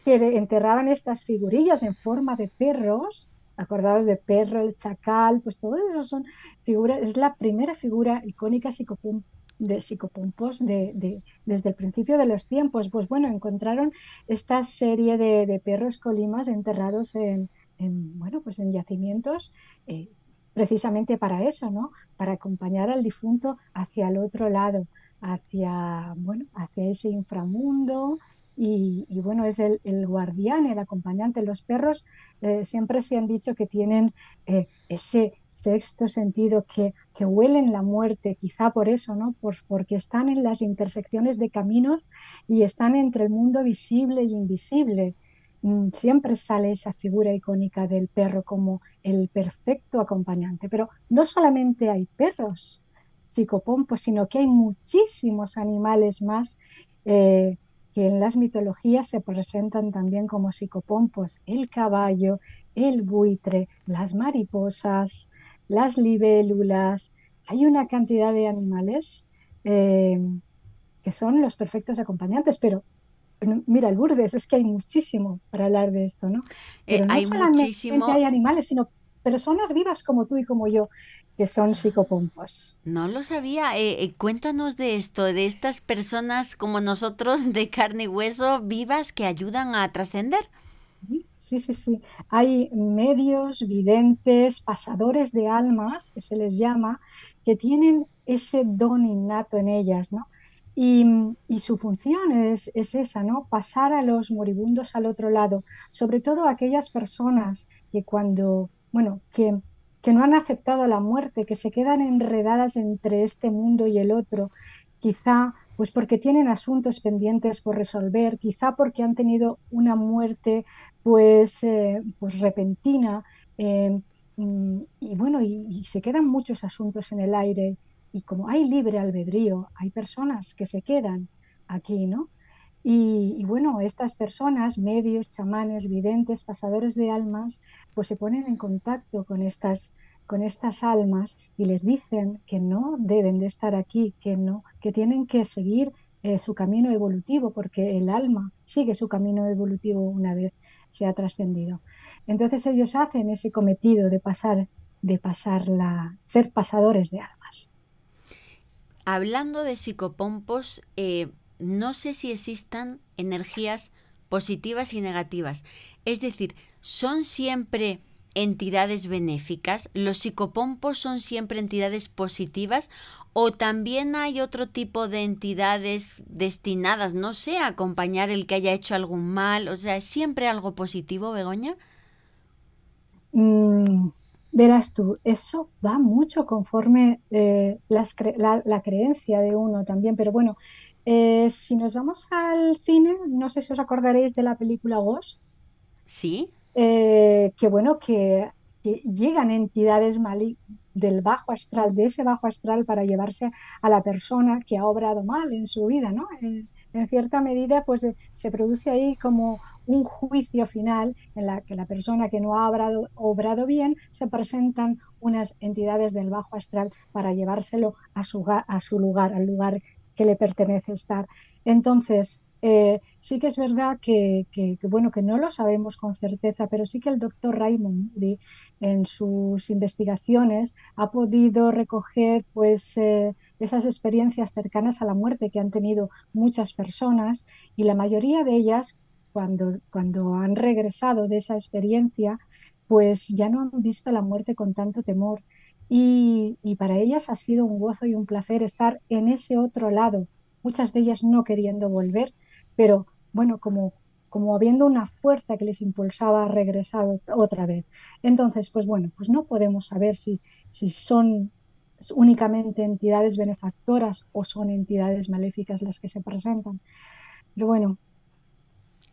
que enterraban estas figurillas en forma de perros. Acordados de perro, el chacal, pues todos esos son figuras, es la primera figura icónica de psicopompos desde el principio de los tiempos. Pues bueno, encontraron esta serie de perros colimas enterrados bueno, pues en yacimientos eh, precisamente para eso, ¿no? Para acompañar al difunto hacia el otro lado, bueno, hacia ese inframundo y bueno, es el guardián, el acompañante. Los perros siempre se han dicho que tienen ese sexto sentido, que huelen la muerte, quizá por eso, ¿no? Porque están en las intersecciones de caminos y están entre el mundo visible y invisible. Siempre sale esa figura icónica del perro como el perfecto acompañante. Pero no solamente hay perros psicopompos, sino que hay muchísimos animales más eh, que en las mitologías se presentan también como psicopompos: el caballo, el buitre, las mariposas, las libélulas. Hay una cantidad de animales eh, que son los perfectos acompañantes, pero mira, Lourdes, es que hay muchísimo para hablar de esto, ¿no? Pero no Hay solamente muchísimo. hay animales, sino personas vivas como tú y como yo, que son psicopompos. No lo sabía. Cuéntanos de esto, de estas personas como nosotros de carne y hueso vivas que ayudan a trascender. Sí, sí, sí, sí. Hay medios, videntes, pasadores de almas, que se les llama, que tienen ese don innato en ellas, ¿no? Y, y su función es esa, ¿no? Pasar a los moribundos al otro lado, sobre todo a aquellas personas que bueno, que no han aceptado la muerte, que se quedan enredadas entre este mundo y el otro, quizá pues porque tienen asuntos pendientes por resolver, quizá porque han tenido una muerte pues repentina. eh, y bueno, y se quedan muchos asuntos en el aire. Y como hay libre albedrío, hay personas que se quedan aquí, ¿no? Y bueno, estas personas, medios, chamanes, videntes, pasadores de almas, pues se ponen en contacto con estas almas y les dicen que no deben de estar aquí, que no, que tienen que seguir su camino evolutivo, porque el alma sigue su camino evolutivo una vez se ha trascendido. Entonces ellos hacen ese cometido ser pasadores de almas. Hablando de psicopompos, no sé si existan energías positivas y negativas. Es decir, ¿son siempre entidades benéficas? ¿Los psicopompos son siempre entidades positivas? ¿O también hay otro tipo de entidades destinadas, no sé, a acompañar el que haya hecho algún mal? O sea, ¿es siempre algo positivo, Begoña? Mm, verás tú, eso va mucho conforme la creencia de uno también, pero bueno, si nos vamos al cine, no sé si os acordaréis de la película Ghost, Sí. que bueno, que llegan entidades del bajo astral, de ese bajo astral para llevarse a la persona que ha obrado mal en su vida, ¿no? En cierta medida, pues se produce ahí como un juicio final en la que la persona que no ha obrado bien, se presentan unas entidades del bajo astral para llevárselo a su lugar, al lugar que le pertenece estar. Entonces, sí que es verdad bueno, que no lo sabemos con certeza, pero sí que el doctor Raymond Moody en sus investigaciones ha podido recoger pues esas experiencias cercanas a la muerte que han tenido muchas personas, y la mayoría de ellas cuando han regresado de esa experiencia pues ya no han visto la muerte con tanto temor, y para ellas ha sido un gozo y un placer estar en ese otro lado, muchas de ellas no queriendo volver, pero bueno, como habiendo una fuerza que les impulsaba a regresar otra vez. Entonces, pues bueno, pues no podemos saber si son únicamente entidades benefactoras o son entidades maléficas las que se presentan. Pero bueno,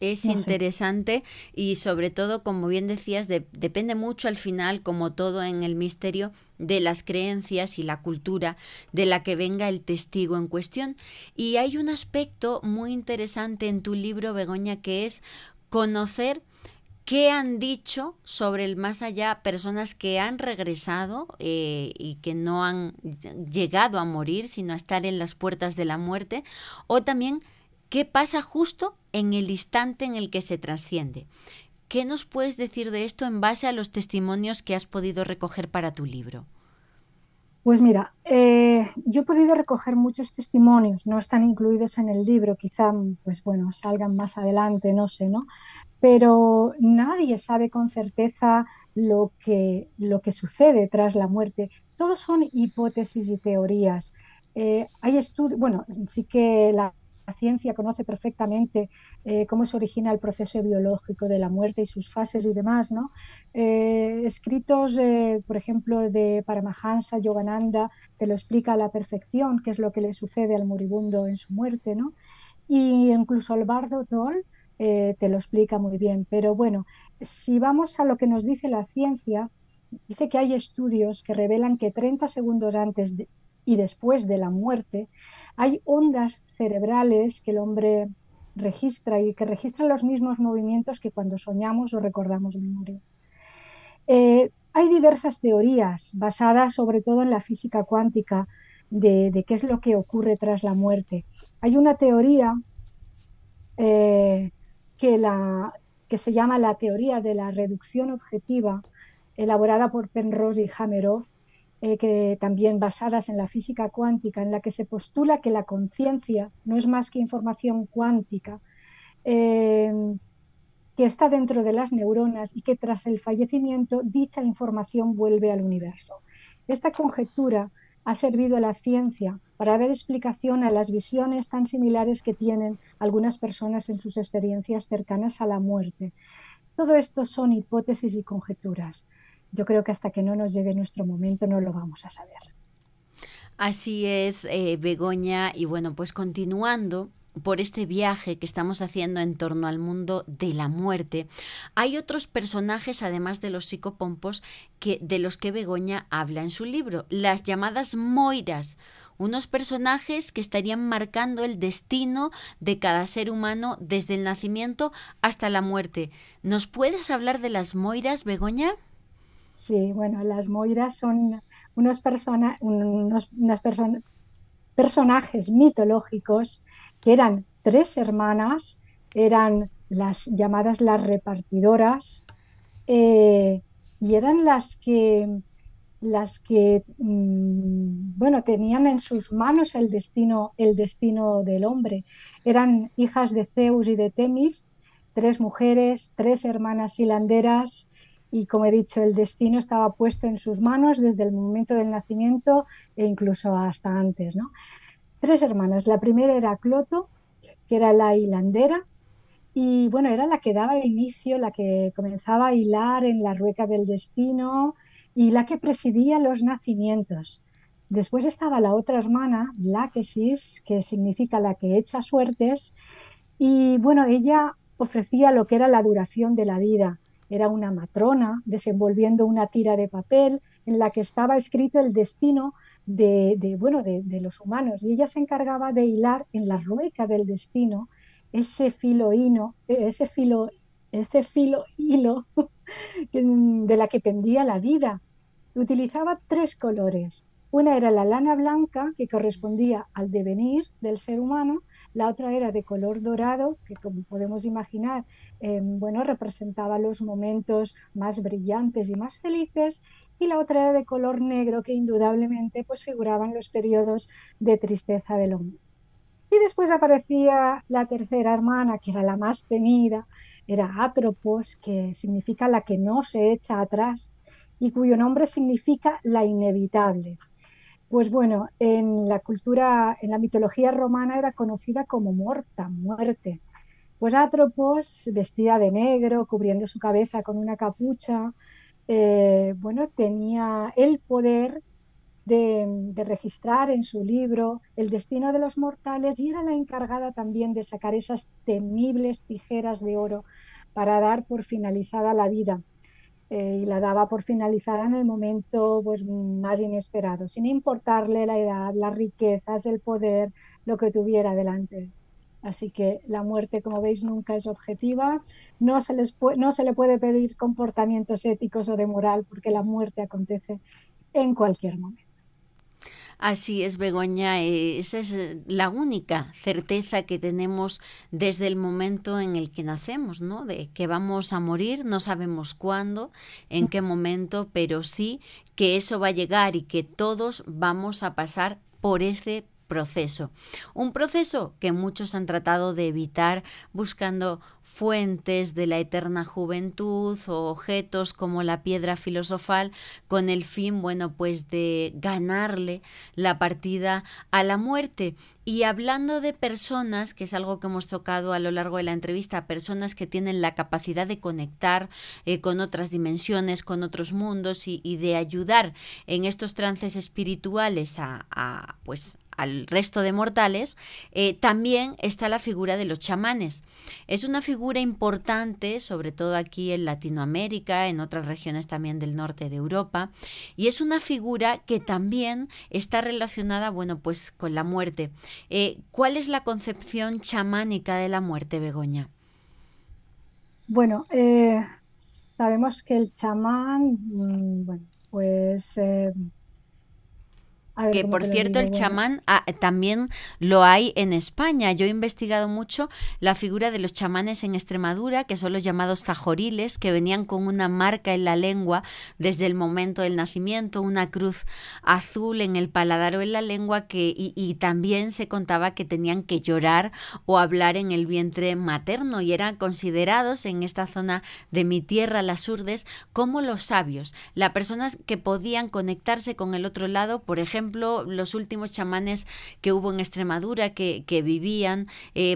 Es No sé. interesante y sobre todo, como bien decías, depende mucho al final, como todo en el misterio, de las creencias y la cultura de la que venga el testigo en cuestión. Y hay un aspecto muy interesante en tu libro, Begoña, que es conocer qué han dicho sobre el más allá personas que han regresado y que no han llegado a morir, sino a estar en las puertas de la muerte, o también qué pasa justo en el instante en el que se trasciende. ¿Qué nos puedes decir de esto en base a los testimonios que has podido recoger para tu libro? Pues mira, yo he podido recoger muchos testimonios, no están incluidos en el libro, quizá, pues bueno, salgan más adelante, no sé, ¿no? Pero nadie sabe con certeza lo que sucede tras la muerte. Todos son hipótesis y teorías. Hay estudios, bueno, sí que la ciencia conoce perfectamente cómo se origina el proceso biológico de la muerte y sus fases y demás, ¿no? Escritos, por ejemplo, de Paramahansa Yogananda, te lo explica a la perfección, qué es lo que le sucede al moribundo en su muerte, ¿no? Y incluso el Bardo Toll te lo explica muy bien. Pero bueno, si vamos a lo que nos dice la ciencia, dice que hay estudios que revelan que 30 segundos y después de la muerte hay ondas cerebrales que el hombre registra y que registran los mismos movimientos que cuando soñamos o recordamos memorias. Hay diversas teorías basadas sobre todo en la física cuántica de qué es lo que ocurre tras la muerte. Hay una teoría eh, que, que se llama la teoría de la reducción objetiva, elaborada por Penrose y Hameroff, que también basadas en la física cuántica, en la que se postula que la conciencia no es más que información cuántica, eh, que está dentro de las neuronas y que tras el fallecimiento dicha información vuelve al universo. Esta conjetura ha servido a la ciencia para dar explicación a las visiones tan similares que tienen algunas personas en sus experiencias cercanas a la muerte. Todo esto son hipótesis y conjeturas. Yo creo que hasta que no nos llegue nuestro momento no lo vamos a saber. Así es, Begoña, y bueno, pues continuando por este viaje que estamos haciendo en torno al mundo de la muerte, hay otros personajes, además de los psicopompos, de los que Begoña habla en su libro, las llamadas moiras, unos personajes que estarían marcando el destino de cada ser humano desde el nacimiento hasta la muerte. ¿Nos puedes hablar de las moiras, Begoña? Sí, bueno, las moiras son personajes mitológicos que eran tres hermanas, eran las llamadas las repartidoras, eh, y eran bueno, tenían en sus manos el destino del hombre. Eran hijas de Zeus y de Temis, tres mujeres, tres hermanas hilanderas, y como he dicho, el destino estaba puesto en sus manos desde el momento del nacimiento e incluso hasta antes, ¿no? Tres hermanas. La primera era Cloto, que era la hilandera, y bueno, era la que daba inicio, la que comenzaba a hilar en la rueca del destino y la que presidía los nacimientos. Después estaba la otra hermana, Láquesis, que significa la que echa suertes, y bueno, ella ofrecía lo que era la duración de la vida. Era una matrona desenvolviendo una tira de papel en la que estaba escrito el destino de los humanos. Y ella se encargaba de hilar en la rueca del destino ese filo hino, ese filo hilo de la que pendía la vida. Utilizaba tres colores. Una era la lana blanca, que correspondía al devenir del ser humano. La otra era de color dorado, que como podemos imaginar, bueno, representaba los momentos más brillantes y más felices. Y la otra era de color negro, que indudablemente pues, figuraban los periodos de tristeza del hombre. Y después aparecía la tercera hermana, que era la más temida, era Atropos, que significa la que no se echa atrás y cuyo nombre significa la inevitable. Pues bueno, en la cultura, en la mitología romana era conocida como Morta, muerte. Pues Atropos, vestida de negro, cubriendo su cabeza con una capucha, bueno, tenía el poder de registrar en su libro el destino de los mortales, y era la encargada también de sacar esas temibles tijeras de oro para dar por finalizada la vida. Y la daba por finalizada en el momento pues, más inesperado, sin importarle la edad, las riquezas, el poder, lo que tuviera delante. Así que la muerte, como veis, nunca es objetiva. No se le puede pedir comportamientos éticos o de moral, porque la muerte acontece en cualquier momento. Así es, Begoña, esa es la única certeza que tenemos desde el momento en el que nacemos, ¿no? De que vamos a morir, no sabemos cuándo, en qué momento, pero sí que eso va a llegar y que todos vamos a pasar por ese proceso. Un proceso que muchos han tratado de evitar buscando fuentes de la eterna juventud o objetos como la piedra filosofal con el fin, bueno, pues de ganarle la partida a la muerte. Y hablando de personas, que es algo que hemos tocado a lo largo de la entrevista, personas que tienen la capacidad de conectar con otras dimensiones, con otros mundos y de ayudar en estos trances espirituales pues al resto de mortales, también está la figura de los chamanes. Es una figura importante, sobre todo aquí en Latinoamérica, en otras regiones también del norte de Europa, y es una figura que también está relacionada, bueno, pues con la muerte. ¿Cuál es la concepción chamánica de la muerte, Begoña? Bueno, sabemos que el chamán, bueno, pues, a ver, Que ¿cómo por te lo cierto digo? el Bueno, chamán también lo hay en España. Yo he investigado mucho la figura de los chamanes en Extremadura, que son los llamados tajoriles, que venían con una marca en la lengua desde el momento del nacimiento, una cruz azul en el paladar o en la lengua, y también se contaba que tenían que llorar o hablar en el vientre materno, y eran considerados en esta zona de mi tierra, las Urdes, como los sabios, las personas que podían conectarse con el otro lado. Por ejemplo, los últimos chamanes que hubo en Extremadura que vivían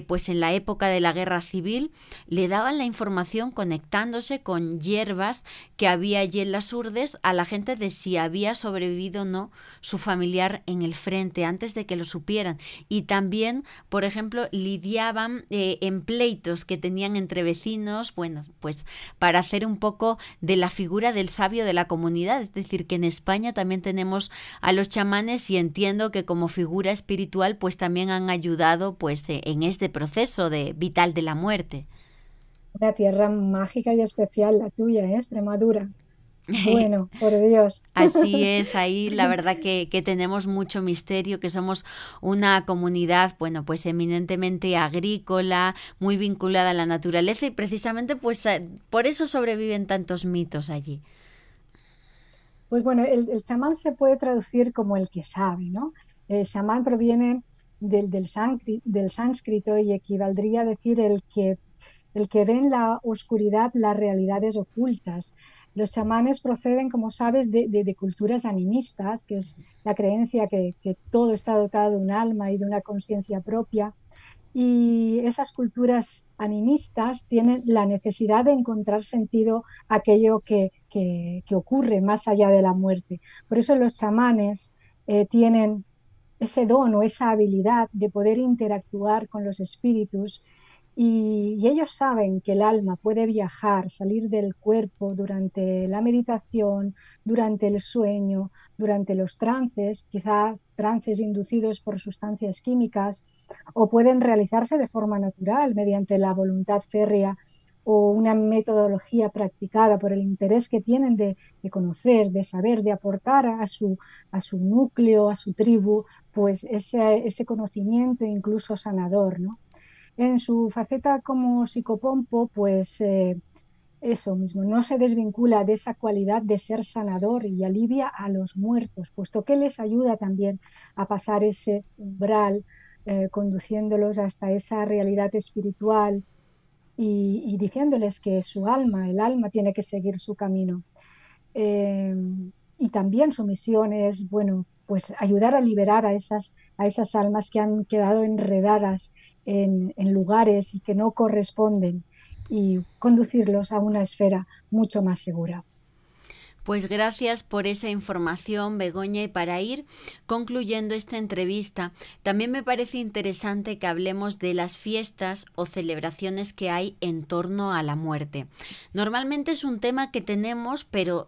pues en la época de la guerra civil, le daban la información conectándose con hierbas que había allí en las Urdes a la gente de si había sobrevivido o no su familiar en el frente antes de que lo supieran. Y también, por ejemplo, lidiaban en pleitos que tenían entre vecinos, bueno, pues para hacer un poco de la figura del sabio de la comunidad. Es decir, que en España también tenemos a los chamanes, y entiendo que como figura espiritual pues también han ayudado pues en este proceso de vital de la muerte. una tierra mágica y especial la tuya, ¿eh? Extremadura. Bueno, por Dios. Así es, ahí la verdad que tenemos mucho misterio, que somos una comunidad, bueno, pues eminentemente agrícola, muy vinculada a la naturaleza, y precisamente pues por eso sobreviven tantos mitos allí. Pues bueno, el chamán se puede traducir como el que sabe, ¿no? El chamán proviene del sánscrito y equivaldría a decir el que ve en la oscuridad las realidades ocultas. Los chamanes proceden, como sabes, de culturas animistas, que es la creencia que todo está dotado de un alma y de una conciencia propia. Y esas culturas animistas tienen la necesidad de encontrar sentido a aquello que ocurre más allá de la muerte. Por eso los chamanes tienen ese don o esa habilidad de poder interactuar con los espíritus, y ellos saben que el alma puede viajar, salir del cuerpo durante la meditación, durante el sueño, durante los trances, quizás trances inducidos por sustancias químicas, o pueden realizarse de forma natural mediante la voluntad férrea o una metodología practicada por el interés que tienen de conocer, de saber, de aportar a su núcleo, a su tribu, pues ese conocimiento incluso sanador, ¿no? En su faceta como psicopompo, pues eso mismo, no se desvincula de esa cualidad de ser sanador y alivia a los muertos, puesto que les ayuda también a pasar ese umbral, conduciéndolos hasta esa realidad espiritual y diciéndoles que su alma, el alma, tiene que seguir su camino. Eh, y también su misión es, bueno, pues ayudar a liberar a esas almas que han quedado enredadas en lugares y que no corresponden, y conducirlos a una esfera mucho más segura. Pues gracias por esa información, Begoña, y para ir concluyendo esta entrevista, también me parece interesante que hablemos de las fiestas o celebraciones que hay en torno a la muerte. Normalmente es un tema que tememos, pero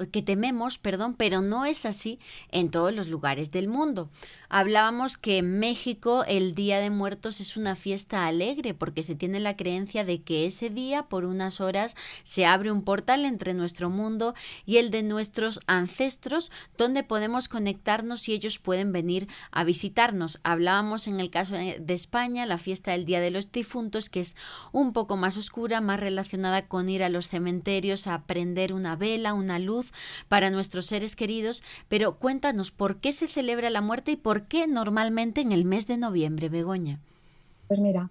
no es así en todos los lugares del mundo. Hablábamos que en México el Día de Muertos es una fiesta alegre porque se tiene la creencia de que ese día, por unas horas, se abre un portal entre nuestro mundo y el de nuestros ancestros, donde podemos conectarnos y ellos pueden venir a visitarnos. Hablábamos en el caso de España, la fiesta del Día de los Difuntos, que es un poco más oscura, más relacionada con ir a los cementerios a prender una vela, una luz para nuestros seres queridos. Pero cuéntanos, ¿por qué se celebra la muerte y por qué normalmente en el mes de noviembre, Begoña? Pues mira,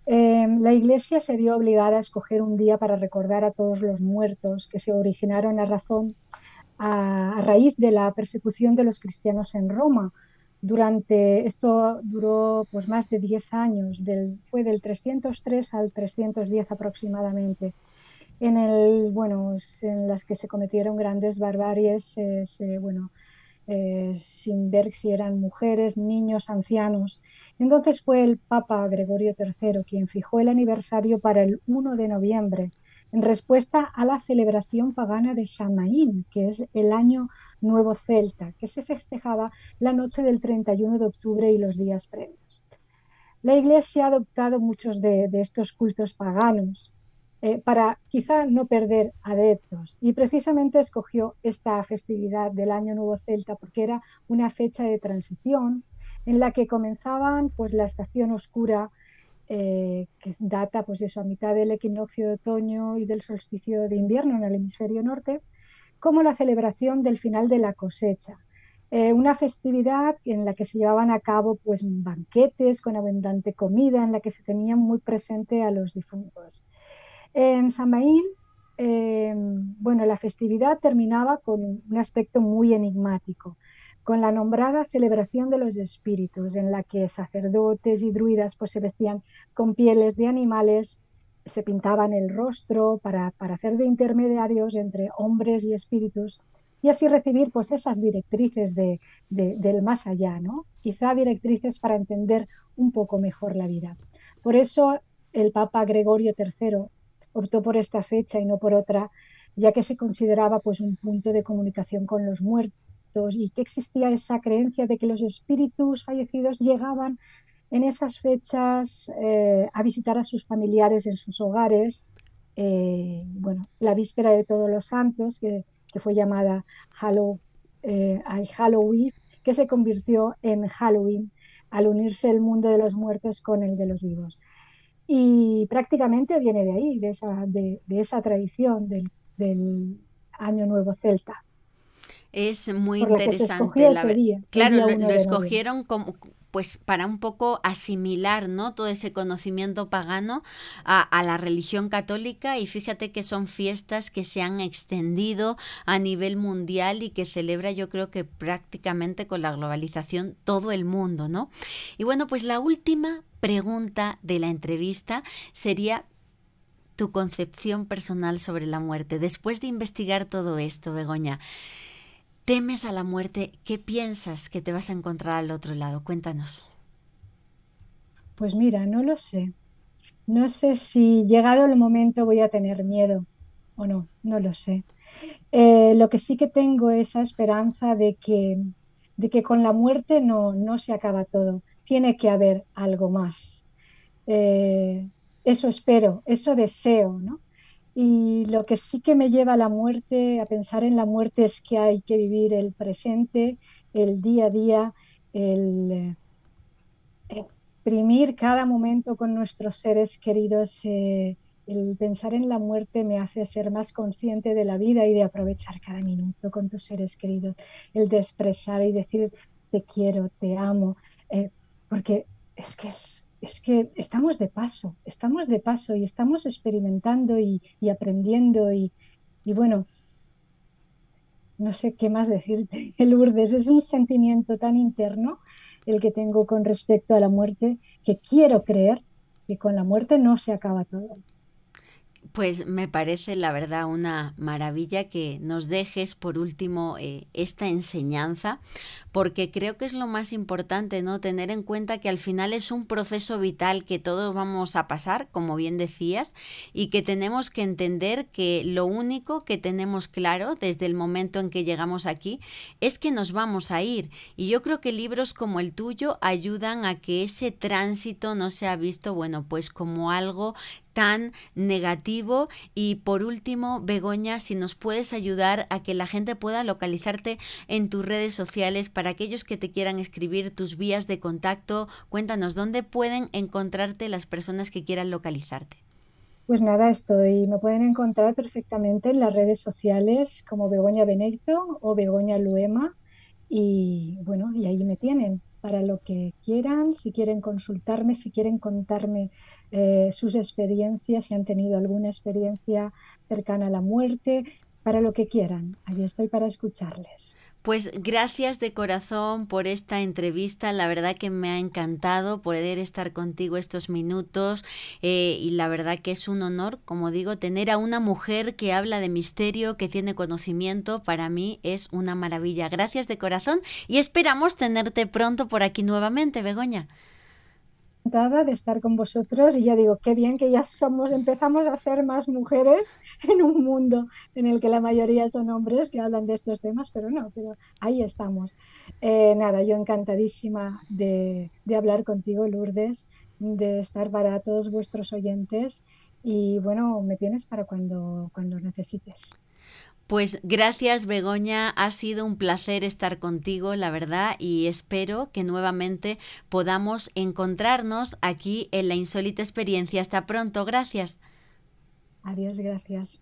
la Iglesia se vio obligada a escoger un día para recordar a todos los muertos que se originaron a raíz de la persecución de los cristianos en Roma. Esto duró pues más de 10 años, fue del 303 al 310 aproximadamente, en las que se cometieron grandes barbaries, sin ver si eran mujeres, niños, ancianos. Entonces fue el Papa Gregorio III quien fijó el aniversario para el 1 de noviembre, en respuesta a la celebración pagana de Samaín, que es el Año Nuevo Celta, que se festejaba la noche del 31 de octubre y los días previos. La Iglesia ha adoptado muchos de estos cultos paganos para quizá no perder adeptos, y precisamente escogió esta festividad del Año Nuevo Celta porque era una fecha de transición en la que comenzaban pues la estación oscura, que data pues eso a mitad del equinoccio de otoño y del solsticio de invierno en el hemisferio norte, como la celebración del final de la cosecha. Una festividad en la que se llevaban a cabo pues banquetes con abundante comida, en la que se tenían muy presente a los difuntos. En Samaín, la festividad terminaba con un aspecto muy enigmático, con la nombrada celebración de los espíritus, en la que sacerdotes y druidas pues, se vestían con pieles de animales, se pintaban el rostro para hacer de intermediarios entre hombres y espíritus, y así recibir pues, esas directrices del más allá, ¿no? Quizá directrices para entender un poco mejor la vida. Por eso el Papa Gregorio III optó por esta fecha y no por otra, ya que se consideraba pues, un punto de comunicación con los muertos y que existía esa creencia de que los espíritus fallecidos llegaban en esas fechas a visitar a sus familiares en sus hogares. La víspera de Todos los Santos, que fue llamada Halloween, que se convirtió en Halloween al unirse el mundo de los muertos con el de los vivos. Y prácticamente viene de ahí, de esa tradición del Año Nuevo Celta, Es muy por la que se interesante, escogió ese día, el claro, día lo 1 de noviembre. escogieron como pues para un poco asimilar, ¿no?, todo ese conocimiento pagano a la religión católica, y fíjate que son fiestas que se han extendido a nivel mundial y que celebra, yo creo que prácticamente con la globalización, todo el mundo, ¿no? Y bueno, pues la última pregunta de la entrevista sería tu concepción personal sobre la muerte. Después de investigar todo esto, Begoña, ¿temes a la muerte? ¿Qué piensas que te vas a encontrar al otro lado? Cuéntanos. Pues mira, no lo sé. No sé si llegado el momento voy a tener miedo o no, no lo sé. Lo que sí que tengo es esa esperanza de que con la muerte no se acaba todo. Tiene que haber algo más. Eh, Eso espero, eso deseo, ¿no? Y lo que sí que me lleva a la muerte, a pensar en la muerte, es que hay que vivir el presente, el día a día, el exprimir cada momento con nuestros seres queridos. El pensar en la muerte me hace ser más consciente de la vida y de aprovechar cada minuto con tus seres queridos, el de expresar y decir te quiero, te amo, porque es que estamos de paso y estamos experimentando y aprendiendo y bueno, no sé qué más decirte, Lourdes. Es un sentimiento tan interno el que tengo con respecto a la muerte, que quiero creer que con la muerte no se acaba todo. Pues me parece, la verdad, una maravilla que nos dejes por último esta enseñanza, porque creo que es lo más importante, ¿no? Tener en cuenta que al final es un proceso vital que todos vamos a pasar, como bien decías, y que tenemos que entender que lo único que tenemos claro desde el momento en que llegamos aquí es que nos vamos a ir. Y yo creo que libros como el tuyo ayudan a que ese tránsito no sea visto, bueno, pues como algo tan negativo. Y por último, Begoña, si nos puedes ayudar a que la gente pueda localizarte en tus redes sociales, para aquellos que te quieran escribir, tus vías de contacto, cuéntanos dónde pueden encontrarte las personas que quieran localizarte. Pues nada, me pueden encontrar perfectamente en las redes sociales como Begoña Benedicto o Begoña Luema y bueno, y ahí me tienen para lo que quieran, si quieren consultarme, si quieren contarme sus experiencias, si han tenido alguna experiencia cercana a la muerte, para lo que quieran. Allí estoy para escucharles. Pues gracias de corazón por esta entrevista, la verdad que me ha encantado poder estar contigo estos minutos y la verdad que es un honor, como digo, tener a una mujer que habla de misterio, que tiene conocimiento, para mí es una maravilla. Gracias de corazón y esperamos tenerte pronto por aquí nuevamente, Begoña. Encantada de estar con vosotros y ya digo, qué bien que empezamos a ser más mujeres en un mundo en el que la mayoría son hombres que hablan de estos temas, pero no, pero ahí estamos. Nada, yo encantadísima de hablar contigo, Lourdes, de estar para todos vuestros oyentes y bueno, me tienes para cuando necesites. Pues gracias, Begoña, ha sido un placer estar contigo, la verdad, y espero que nuevamente podamos encontrarnos aquí en la insólita experiencia. Hasta pronto, gracias. Adiós, gracias.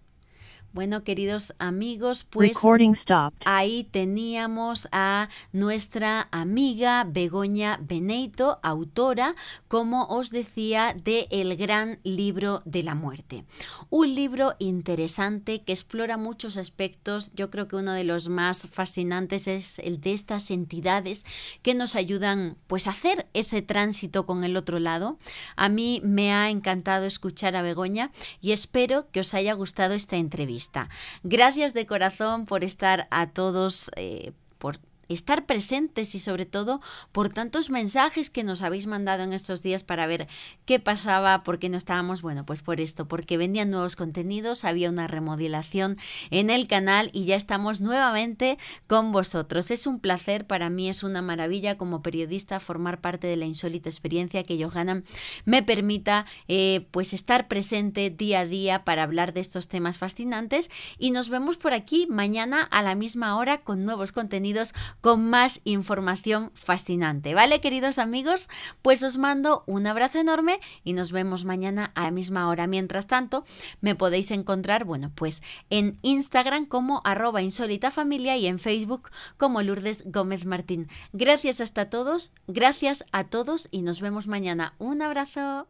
Bueno, queridos amigos, pues Recording stopped. ahí teníamos a nuestra amiga Begoña Benedicto, autora, como os decía, de El Gran Libro de la Muerte. Un libro interesante que explora muchos aspectos. Yo creo que uno de los más fascinantes es el de estas entidades que nos ayudan pues a hacer ese tránsito con el otro lado. A mí me ha encantado escuchar a Begoña y espero que os haya gustado esta entrevista. Gracias de corazón por estar a todos, por estar presentes y sobre todo por tantos mensajes que nos habéis mandado en estos días para ver qué pasaba, por qué no estábamos, bueno, pues por esto, porque vendían nuevos contenidos, había una remodelación en el canal y ya estamos nuevamente con vosotros. Es un placer, para mí es una maravilla como periodista formar parte de la insólita experiencia, que Johanna me permita pues estar presente día a día para hablar de estos temas fascinantes, y nos vemos por aquí mañana a la misma hora con nuevos contenidos, con más información fascinante. ¿Vale, queridos amigos? Pues os mando un abrazo enorme y nos vemos mañana a la misma hora. Mientras tanto, me podéis encontrar, bueno, pues en Instagram como @insólitafamilia y en Facebook como Lourdes Gómez Martín. Gracias a todos y nos vemos mañana. Un abrazo.